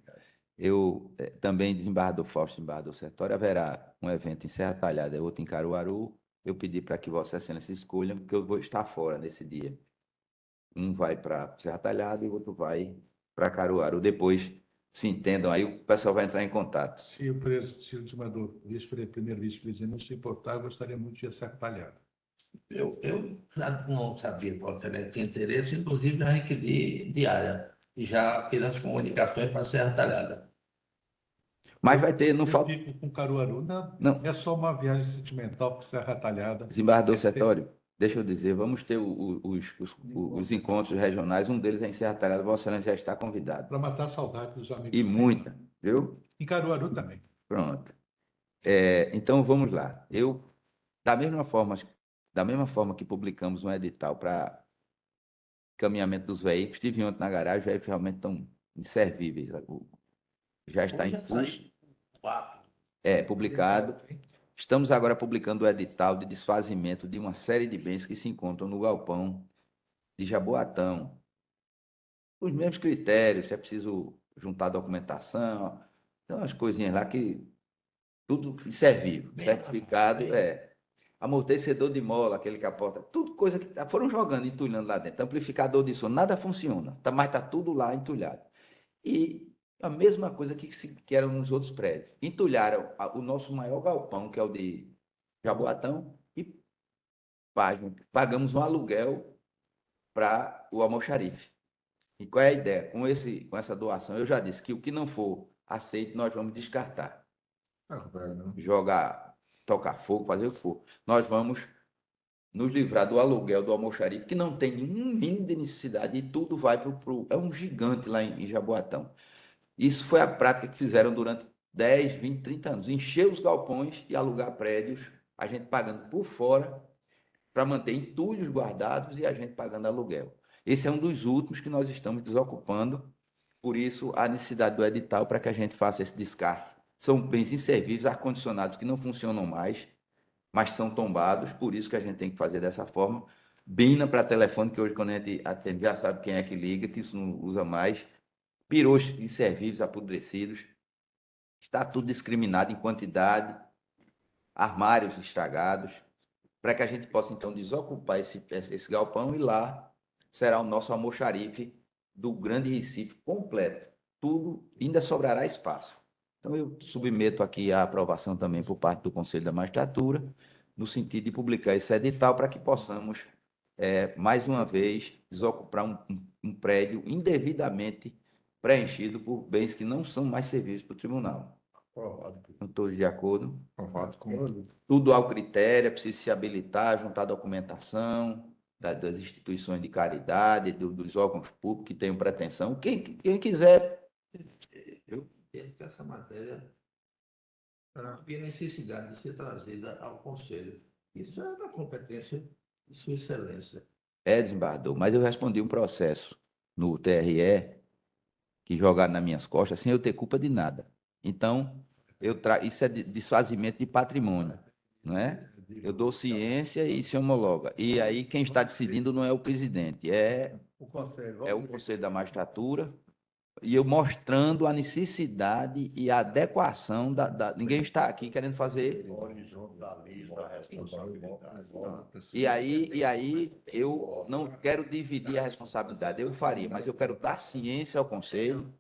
Eu também, desembargador Fausto, desembargador Sertório, haverá um evento em Serra Talhada, outro em Caruaru. Eu pedi para que Vossa Excelência escolha, porque eu vou estar fora nesse dia. Um vai para Serra Talhada e o outro vai para Caruaru. Depois, se entendam aí, o pessoal vai entrar em contato. Se o desembargador, primeiro vice-presidente, não se importar, eu gostaria muito de essa talhada. Eu já não sabia que Vossa Excelência tinha interesse, inclusive já requeri diária e já fiz as comunicações para a Serra Talhada. Mas vai ter, não Eu falta. fico com Caruaru. Não. É só uma viagem sentimental para Serra Talhada. Desembargador Esse Sertório, deixa eu dizer, vamos ter os encontros regionais, um deles é em Serra Talhada, Vossa Excelência já está convidado. Para matar a saudade dos amigos. E muita, viu? Em Caruaru também. Pronto. Então, vamos lá. Da mesma forma que publicamos um edital para caminhamento dos veículos, estive ontem na garagem, os veículos realmente estão inservíveis. Já está em curso. Publicado. Estamos agora publicando o edital de desfazimento de uma série de bens que se encontram no galpão de Jaboatão. Os mesmos critérios, é preciso juntar documentação, tem umas coisinhas lá que tudo inservível, certificado, amortecedor de mola, aquele capota, tudo coisa que foram jogando, entulhando lá dentro, amplificador de som, nada funciona, mas está tudo lá entulhado. E a mesma coisa que eram nos outros prédios. Entulharam o nosso maior galpão, que é o de Jaboatão, e pagamos um aluguel para o almoxarife. E qual é a ideia? Com essa doação, eu já disse que o que não for aceito, nós vamos descartar. Jogar, tocar fogo, fazer o que for. Nós vamos nos livrar do aluguel do almoxarife, que não tem nenhum mínimo de necessidade, e tudo vai para o... É um gigante lá em Jaboatão. Isso foi a prática que fizeram durante 10, 20, 30 anos. Encher os galpões e alugar prédios, a gente pagando por fora, para manter entulhos guardados e a gente pagando aluguel. Esse é um dos últimos que nós estamos desocupando, por isso a necessidade do edital para que a gente faça esse descarte. São bens inservíveis, ar-condicionados que não funcionam mais, mas são tombados, por isso que a gente tem que fazer dessa forma. Bina para telefone, que hoje quando a gente atende já sabe quem é que liga, que isso não usa mais. Pirôs inservíveis, apodrecidos. Está tudo discriminado em quantidade, armários estragados, para que a gente possa, então, desocupar esse galpão e lá será o nosso almoxarife do Grande Recife completo. Tudo, ainda sobrará espaço. Então, eu submeto aqui a aprovação também por parte do Conselho da Magistratura, no sentido de publicar esse edital para que possamos, mais uma vez, desocupar um prédio indevidamente preenchido por bens que não são mais serviços para o tribunal. Aprovado. Estão todos de acordo? Aprovado com Tudo ao critério, é preciso se habilitar, juntar documentação das instituições de caridade, dos órgãos públicos que tenham pretensão. Quem quiser. Eu entendo que essa matéria havia necessidade de ser trazida ao Conselho. Isso é da competência de Sua Excelência. Desembargador, mas eu respondi um processo no TRE que jogaram nas minhas costas sem eu ter culpa de nada. Então, isso é desfazimento de patrimônio, não é? Eu dou ciência e se homologa. E aí quem está decidindo não é o presidente, é o Conselho da Magistratura, e eu mostrando a necessidade e a adequação ninguém está aqui querendo fazer. horizontalista, responsabilidade. E aí eu não quero dividir a responsabilidade, eu faria, mas eu quero dar ciência ao Conselho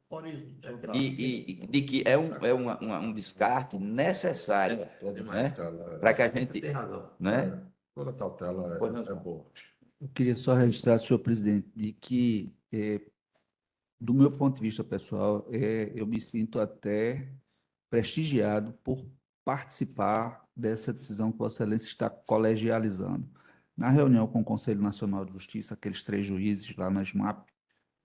e de que é um descarte necessário, né? Para que a gente, Tem razão. né? Toda cautela Pois não. é boa. Eu queria só registrar, senhor presidente, de que, do meu ponto de vista pessoal, eu me sinto até prestigiado por participar dessa decisão que Vossa Excelência está colegializando. Na reunião com o Conselho Nacional de Justiça, aqueles 3 juízes lá na SMAP,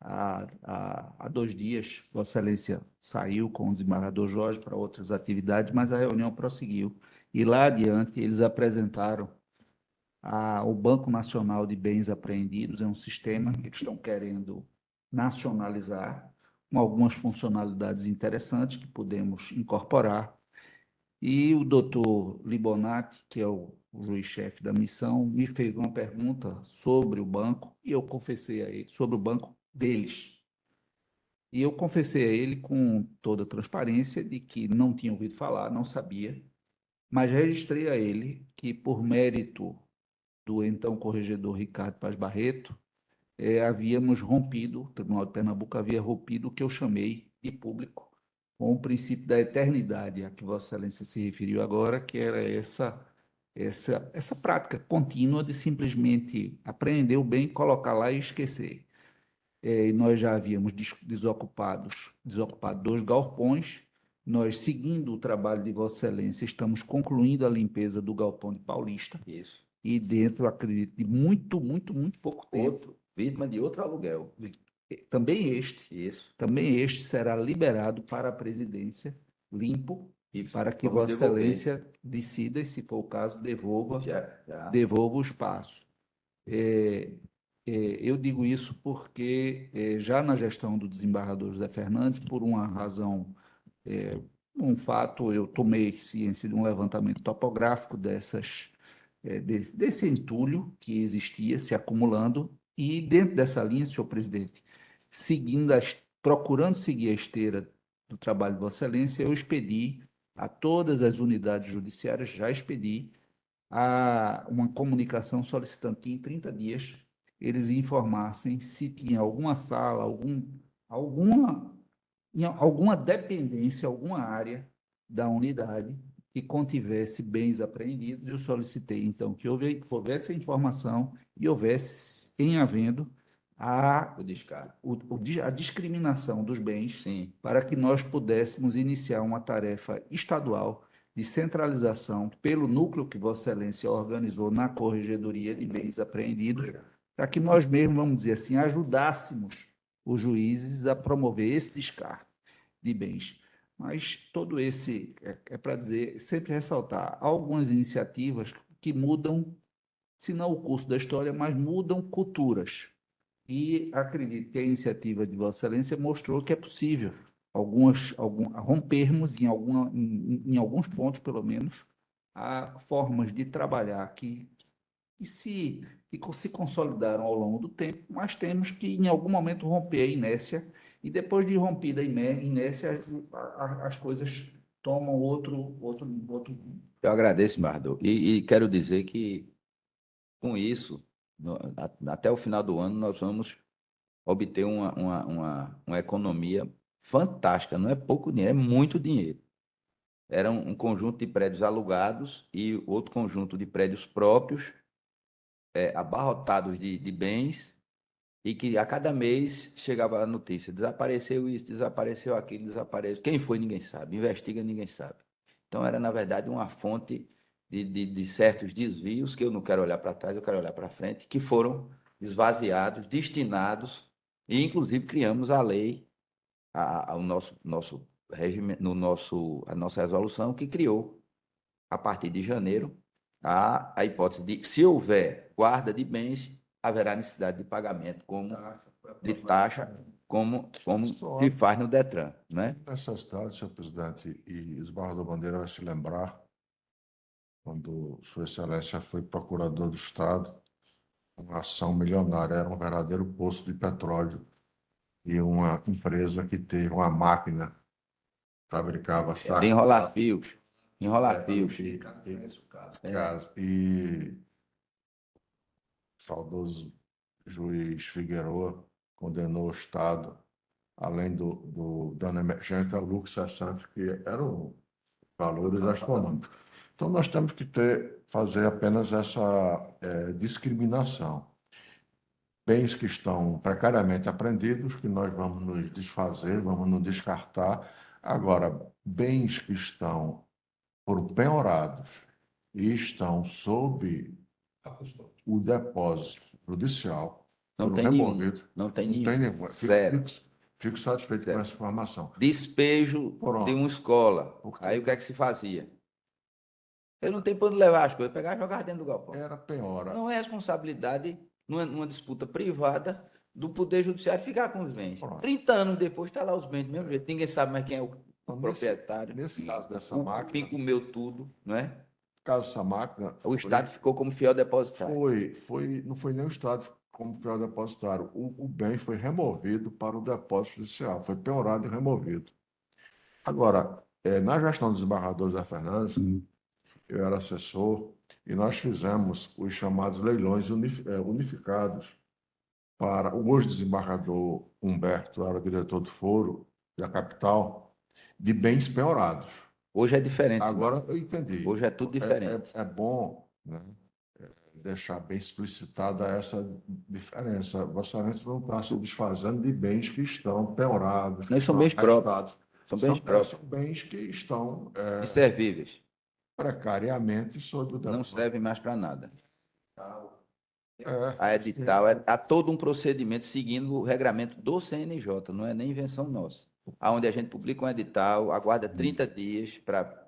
há 2 dias, Vossa Excelência saiu com o desembargador Jorge para outras atividades, mas a reunião prosseguiu. E lá adiante, eles apresentaram o Banco Nacional de Bens Apreendidos, é um sistema que eles estão querendo nacionalizar, com algumas funcionalidades interessantes que podemos incorporar. E o doutor Libonati, que é o juiz-chefe da missão, me fez uma pergunta sobre o banco, e eu confessei a ele, sobre o banco deles. E eu confessei a ele com toda a transparência de que não tinha ouvido falar, não sabia, mas registrei a ele que, por mérito do então corregedor Ricardo Paz Barreto, havíamos rompido, o Tribunal de Pernambuco havia rompido o que eu chamei de público, com o princípio da eternidade, a que Vossa Excelência se referiu agora, que era essa prática contínua de simplesmente apreender o bem, colocar lá e esquecer. E nós já havíamos desocupado 2 galpões. Nós, seguindo o trabalho de Vossa Excelência, estamos concluindo a limpeza do galpão de Paulista. Isso. E dentro, acredito, de muito pouco tempo, Vítima de outro aluguel. também Isso. será liberado para a presidência, limpo, E para que vamos Vossa devolver. Excelência decida, e, se for o caso, devolva Já. devolva o espaço. Eu digo isso porque, já na gestão do desembargador José Fernandes, por uma razão, um fato, eu tomei ciência de um levantamento topográfico desse entulho que existia se acumulando, e dentro dessa linha, senhor presidente, procurando seguir a esteira do trabalho de Vossa Excelência, eu expedi a todas as unidades judiciárias, já expedi uma comunicação solicitando que em 30 dias eles informassem se tinha alguma sala, alguma dependência, alguma área da unidade que contivesse bens apreendidos. Eu solicitei, então, que houvesse a informação e houvesse, em havendo, O descargo. a discriminação dos bens, Sim. para que nós pudéssemos iniciar uma tarefa estadual de centralização pelo núcleo que Vossa Excelência organizou na Corregedoria de Bens Apreendidos, para que nós mesmos, vamos dizer assim, ajudássemos os juízes a promover esse descarte de bens. Mas todo esse, para dizer, sempre ressaltar, algumas iniciativas que mudam, se não o curso da história, mas mudam culturas. E acredito que a iniciativa de Vossa Excelência mostrou que é possível rompermos em alguns pontos, pelo menos, a formas de trabalhar que se consolidaram ao longo do tempo, mas temos que, em algum momento, romper a inércia, e depois de rompida a inércia, as coisas tomam outro. Eu agradeço, embargador. E quero dizer que, com isso, até o final do ano, nós vamos obter uma economia fantástica. Não é pouco dinheiro, é muito dinheiro. Era um conjunto de prédios alugados e outro conjunto de prédios próprios, abarrotados de bens, e que a cada mês chegava a notícia: desapareceu isso, desapareceu aquilo, desapareceu. Quem foi, ninguém sabe. Investiga, ninguém sabe. Então, era, na verdade, uma fonte de certos desvios, que eu não quero olhar para trás, eu quero olhar para frente, que foram esvaziados, destinados, e, inclusive, criamos a lei, ao nosso regime, a nossa resolução, que criou, a partir de janeiro, a hipótese de, se houver guarda de bens, haverá necessidade de pagamento de taxa, como se faz no Detran, né? Necessidade, senhor presidente, e Esbarrador Bandeira vai se lembrar, quando Sua Excelência foi procurador do Estado, uma ação milionária, era um verdadeiro poço de petróleo, e uma empresa que teve uma máquina, fabricava De enrolar fios. Enrolar fios. E o saudoso juiz Figueroa condenou o Estado, além do dano emergente, ao lucro cessante, que eram valores astronômicos. Então, nós temos que fazer apenas essa discriminação. Bens que estão precariamente apreendidos, que nós vamos nos desfazer, vamos nos descartar. Agora, bens que estão penhorados e estão sob o depósito judicial, Não tem removido. Não tem Não tem nenhum. nenhum. Zero. Fico satisfeito com essa informação. Despejo Pronto. de uma escola. Por quê? Aí o que é que se fazia? Eu não tenho para onde levar as coisas, pegar e jogar dentro do galpão. Era penhora. Não é responsabilidade, numa disputa privada, do Poder Judiciário ficar com os bens. Pronto. 30 anos depois está lá os bens do mesmo jeito. Ninguém sabe mais quem é o Então, proprietário. Nesse caso dessa O máquina, Pim comeu tudo, não é? caso dessa máquina, O Estado ficou como fiel depositário. não foi nem o Estado como fiel depositário. O bem foi removido para o depósito judicial, foi penhorado e removido. Agora, na gestão dos desembargadores da Fernandes, eu era assessor e nós fizemos os chamados leilões unificados para o hoje desembargador Humberto, era o diretor do foro, da capital de bens penhorados. Hoje é diferente. Agora eu entendi. Hoje é tudo diferente. É bom, né, deixar bem explicitada essa diferença. Vossa Excelência não está se desfazendo de bens que estão penhorados. Não, são bens próprios. São bens próprios. São bens que estão Inservíveis. precariamente sob o Não servem mais para nada. É, A edital há todo um procedimento seguindo o regramento do CNJ, não é nem invenção nossa. Aonde a gente publica um edital, aguarda 30 dias para.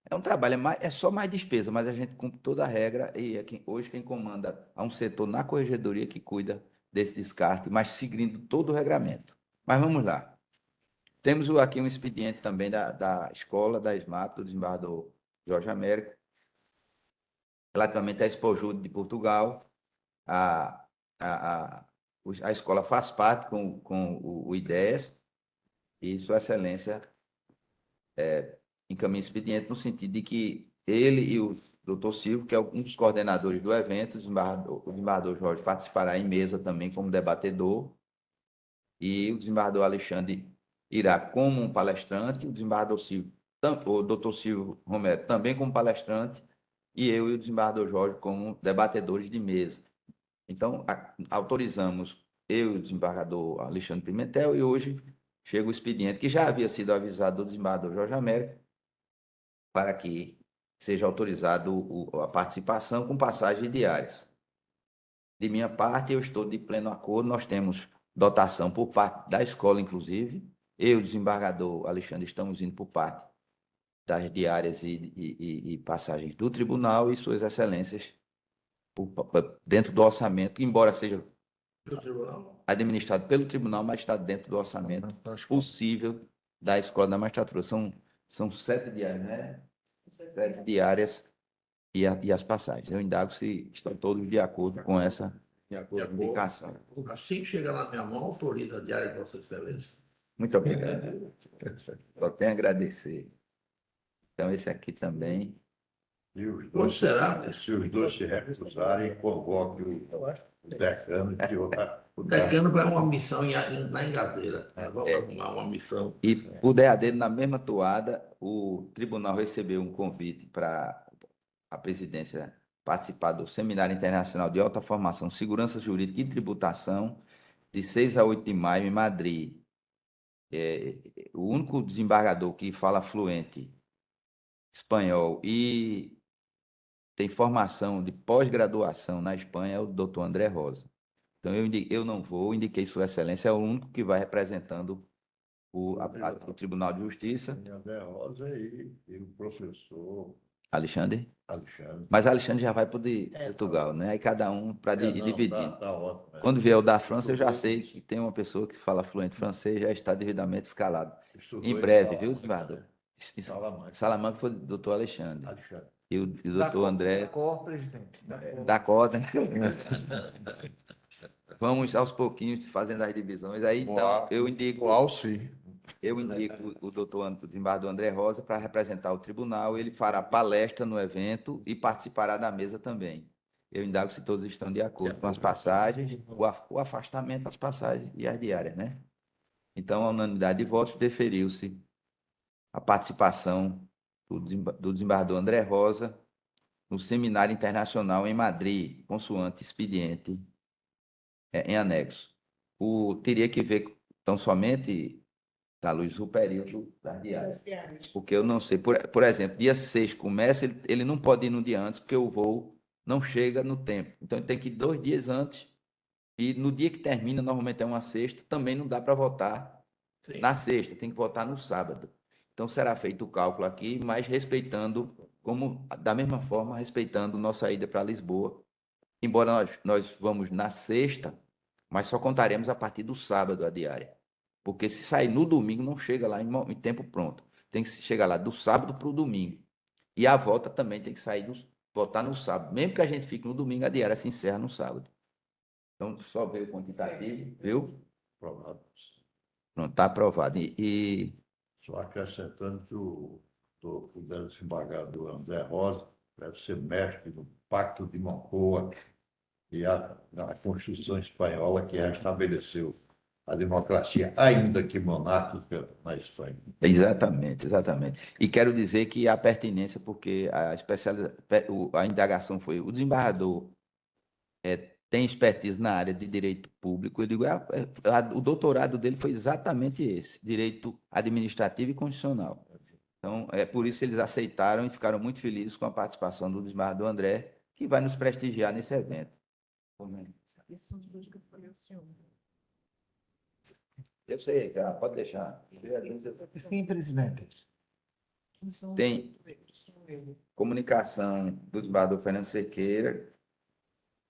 É um trabalho, é só mais despesa, mas a gente cumpre toda a regra e hoje quem comanda há um setor na corregedoria que cuida desse descarte, mas seguindo todo o regramento. Mas vamos lá. Temos aqui um expediente também da escola da SMAP, do desembargador Jorge Américo, relativamente à Expojude de Portugal. A escola faz parte com o IDES e Sua Excelência encaminha expediente no sentido de que ele e o doutor Silvio, que é um dos coordenadores do evento, o desembargador Jorge participará em mesa também como debatedor, e o desembargador Alexandre irá como um palestrante, o desembargador Silvio, o doutor Silvio Romero também como palestrante, e eu e o desembargador Jorge como debatedores de mesa. Então, autorizamos eu e o desembargador Alexandre Pimentel, e hoje chega o expediente que já havia sido avisado do desembargador Jorge Américo para que seja autorizado a participação com passagens diárias. De minha parte, eu estou de pleno acordo, nós temos dotação por parte da escola, inclusive. Eu e o desembargador Alexandre estamos indo por parte das diárias e passagens do tribunal e Suas Excelências dentro do orçamento, embora seja administrado pelo tribunal, mas está dentro do orçamento possível da Escola da Magistratura. São 7 diárias, né? 7 diárias e as passagens. Eu indago se estão todos de acordo com essa indicação. Assim que chega na minha mão, autoriza a diária de Vossa Excelência. Muito obrigado. Só tenho a agradecer. Então, esse aqui também. E os Quando dois, será? se os dois se recusarem, convoque o decano que O decano vai uma missão na Engazeira. Vamos arrumar uma missão. E por derradeiro, na mesma toada, o tribunal recebeu um convite para a presidência participar do Seminário Internacional de Alta Formação, Segurança Jurídica e Tributação, de 6 a 8 de maio, em Madrid. O único desembargador que fala fluente espanhol e tem formação de pós-graduação na Espanha é o doutor André Rosa. Então, eu não vou, indiquei Sua Excelência, é o único que vai representando o Tribunal de Justiça. André Rosa e o professor Alexandre? Alexandre. Mas Alexandre já vai para Portugal, né? Aí cada um para dividir. Tá ótimo. Quando vier o da França, eu já sei que tem uma pessoa que fala fluente francês, já está devidamente escalado. Em breve, viu, desembargador? Salamanca foi o doutor Alexandre. E o doutor André. Da cor, presidente. Da corda. Vamos aos pouquinhos fazendo as divisões. Aí, então, eu indico o doutor desembargador André Rosa para representar o tribunal. Ele fará palestra no evento e participará da mesa também. Eu indago se todos estão de acordo com as passagens, o afastamento das passagens e as diárias, né? Então, a unanimidade de votos deferiu-se a participação do desembargador André Rosa no Seminário Internacional em Madrid, consoante expediente em anexo. Teria que ver, então, somente, tá, Luiz, o período das diárias. Porque eu não sei. Por exemplo, dia 6 começa, ele não pode ir no dia antes, porque o voo não chega no tempo. Então, ele tem que ir 2 dias antes. E no dia que termina, normalmente é uma sexta, também não dá para votar na sexta, tem que votar no sábado. Então, será feito o cálculo aqui, mas respeitando, da mesma forma, respeitando nossa ida para Lisboa. Embora nós vamos na sexta, mas só contaremos a partir do sábado a diária. Porque se sair no domingo, não chega lá em tempo pronto. Tem que chegar lá do sábado para o domingo. E a volta também tem que votar no sábado. Mesmo que a gente fique no domingo, a diária se encerra no sábado. Então, só veio o quantitativo, viu? Aprovado. Pronto, está aprovado. Só acrescentando que o desembargador André Rosa deve ser mestre do Pacto de Moncloa e a Constituição Espanhola que restabeleceu a democracia, ainda que monárquica, na Espanha. Exatamente, exatamente. E quero dizer que há pertinência, porque a indagação foi o desembargador tem expertise na área de direito público. Eu digo, o doutorado dele foi exatamente esse, direito administrativo e constitucional. Então, é por isso que eles aceitaram e ficaram muito felizes com a participação do desembargador André, que vai nos prestigiar nesse evento. Eu sei, já, pode deixar. Sim, presidente. Tem comunicação do desembargador Fernando Cerqueira,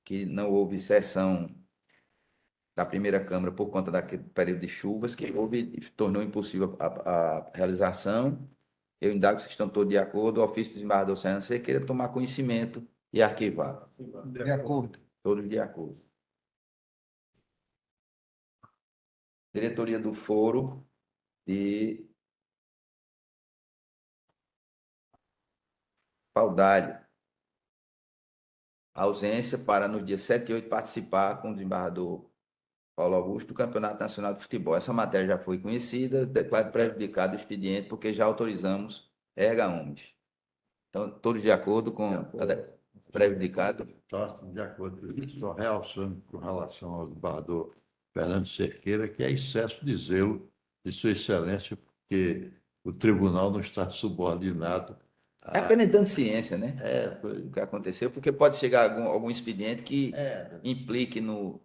que não houve sessão da primeira Câmara por conta daquele período de chuvas, que houve e tornou impossível a realização. Eu indago se estão todos de acordo. O ofício do desembargador Fernando Cerqueira tomar conhecimento e arquivar. De acordo. Todos de acordo. Diretoria do Foro de Paudalho. Ausência para no dia 7 e 8 participar com o desembargador Paulo Augusto do Campeonato Nacional de Futebol. Essa matéria já foi conhecida, declaro prejudicado o expediente, porque já autorizamos erga omnes. Então, todos de acordo com prejudicado? De acordo, só realçando com relação ao desembargador Fernando Cerqueira, que é excesso de zelo de Sua Excelência, porque o tribunal não está subordinado. É apenas dando ciência, né? O que aconteceu, porque pode chegar algum expediente que implique no.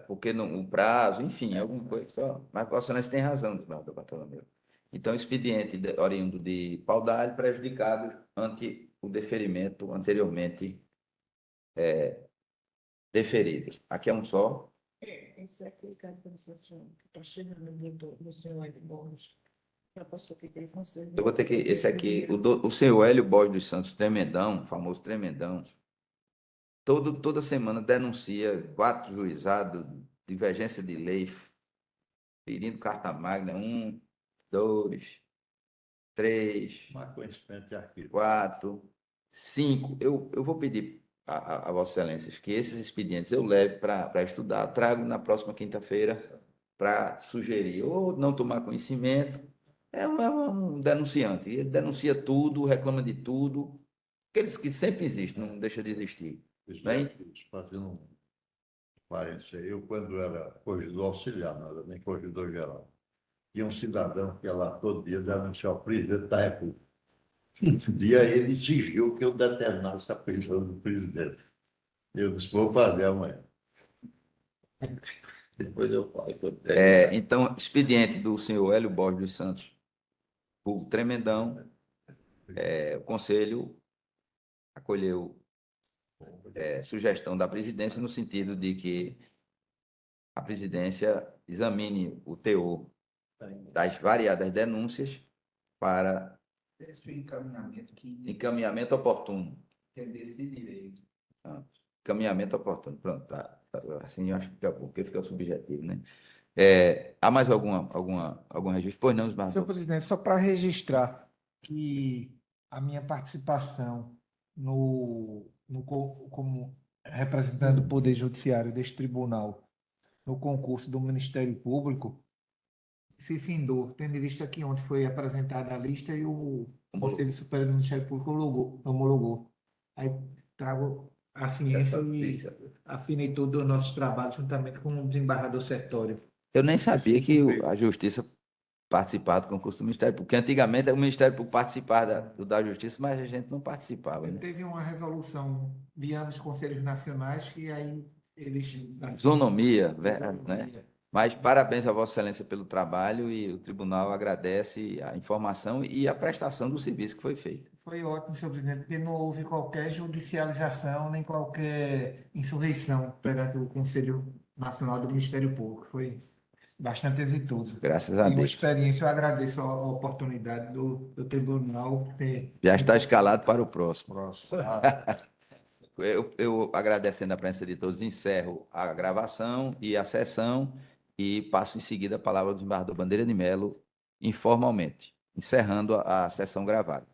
Porque no prazo, enfim, alguma coisa. Mas Vossa Excelência tem razão, desembargador Bartolomeu. Então, expediente oriundo de Paudalho, prejudicado ante o deferimento anteriormente deferido. Aqui é um só. Esse é aquele caso da associação que está chegando do senhor Hélio Borges. Eu vou ter que. Esse aqui, o senhor Hélio Borges dos Santos, tremendão, famoso tremendão, toda semana denuncia 4 juizados, divergência de lei, ferindo carta magna, 1, 2, 3, 4, 5. Eu vou pedir a Vossa Excelência que esses expedientes eu leve para estudar, trago na próxima quinta-feira para sugerir ou não tomar conhecimento. É um denunciante, ele denuncia tudo, reclama de tudo, aqueles que sempre existem, não deixa de existir. Bem? Fazendo um parênteses aí, eu, quando era corregedor auxiliar, não era nem corregedor geral, tinha um cidadão que ia lá todo dia denunciar o presidente da República. Um dia ele exigiu que eu determinasse a prisão do presidente. Eu disse, vou fazer amanhã. Depois eu falo. Então, expediente do senhor Hélio Borges dos Santos, o tremendão, o Conselho acolheu sugestão da presidência no sentido de que a presidência examine o teor das variadas denúncias para encaminhamento oportuno. Que é desse direito. Encaminhamento oportuno. Pronto, assim eu acho que fica subjetivo, né? Há mais algum registro? Pois não, Osmar? Senhor presidente, só para registrar que a minha participação como representante do Poder Judiciário deste tribunal no concurso do Ministério Público se findou, tendo em vista que ontem foi apresentada a lista e o Conselho Superior do Ministério Público homologou. Aí trago a ciência e afinei todos os nossos trabalhos juntamente com o desembargador Sertório. Eu nem sabia que a Justiça participava do concurso do Ministério Público, porque antigamente o Ministério Público participava da Justiça, mas a gente não participava, né? Teve uma resolução de ambos os conselhos nacionais que aí eles... Isonomia, né? Mas parabéns a Vossa Excelência pelo trabalho e o tribunal agradece a informação e a prestação do serviço que foi feito. Foi ótimo, senhor presidente, porque não houve qualquer judicialização nem qualquer insurreição perante o Conselho Nacional do Ministério Público. Foi bastante exitoso. Graças a E uma Deus. experiência, eu agradeço a oportunidade do tribunal ter... Já está escalado para o próximo. Eu agradecendo a presença de todos, encerro a gravação e a sessão e passo em seguida a palavra do desembargador Bandeira de Melo informalmente, encerrando a sessão gravada.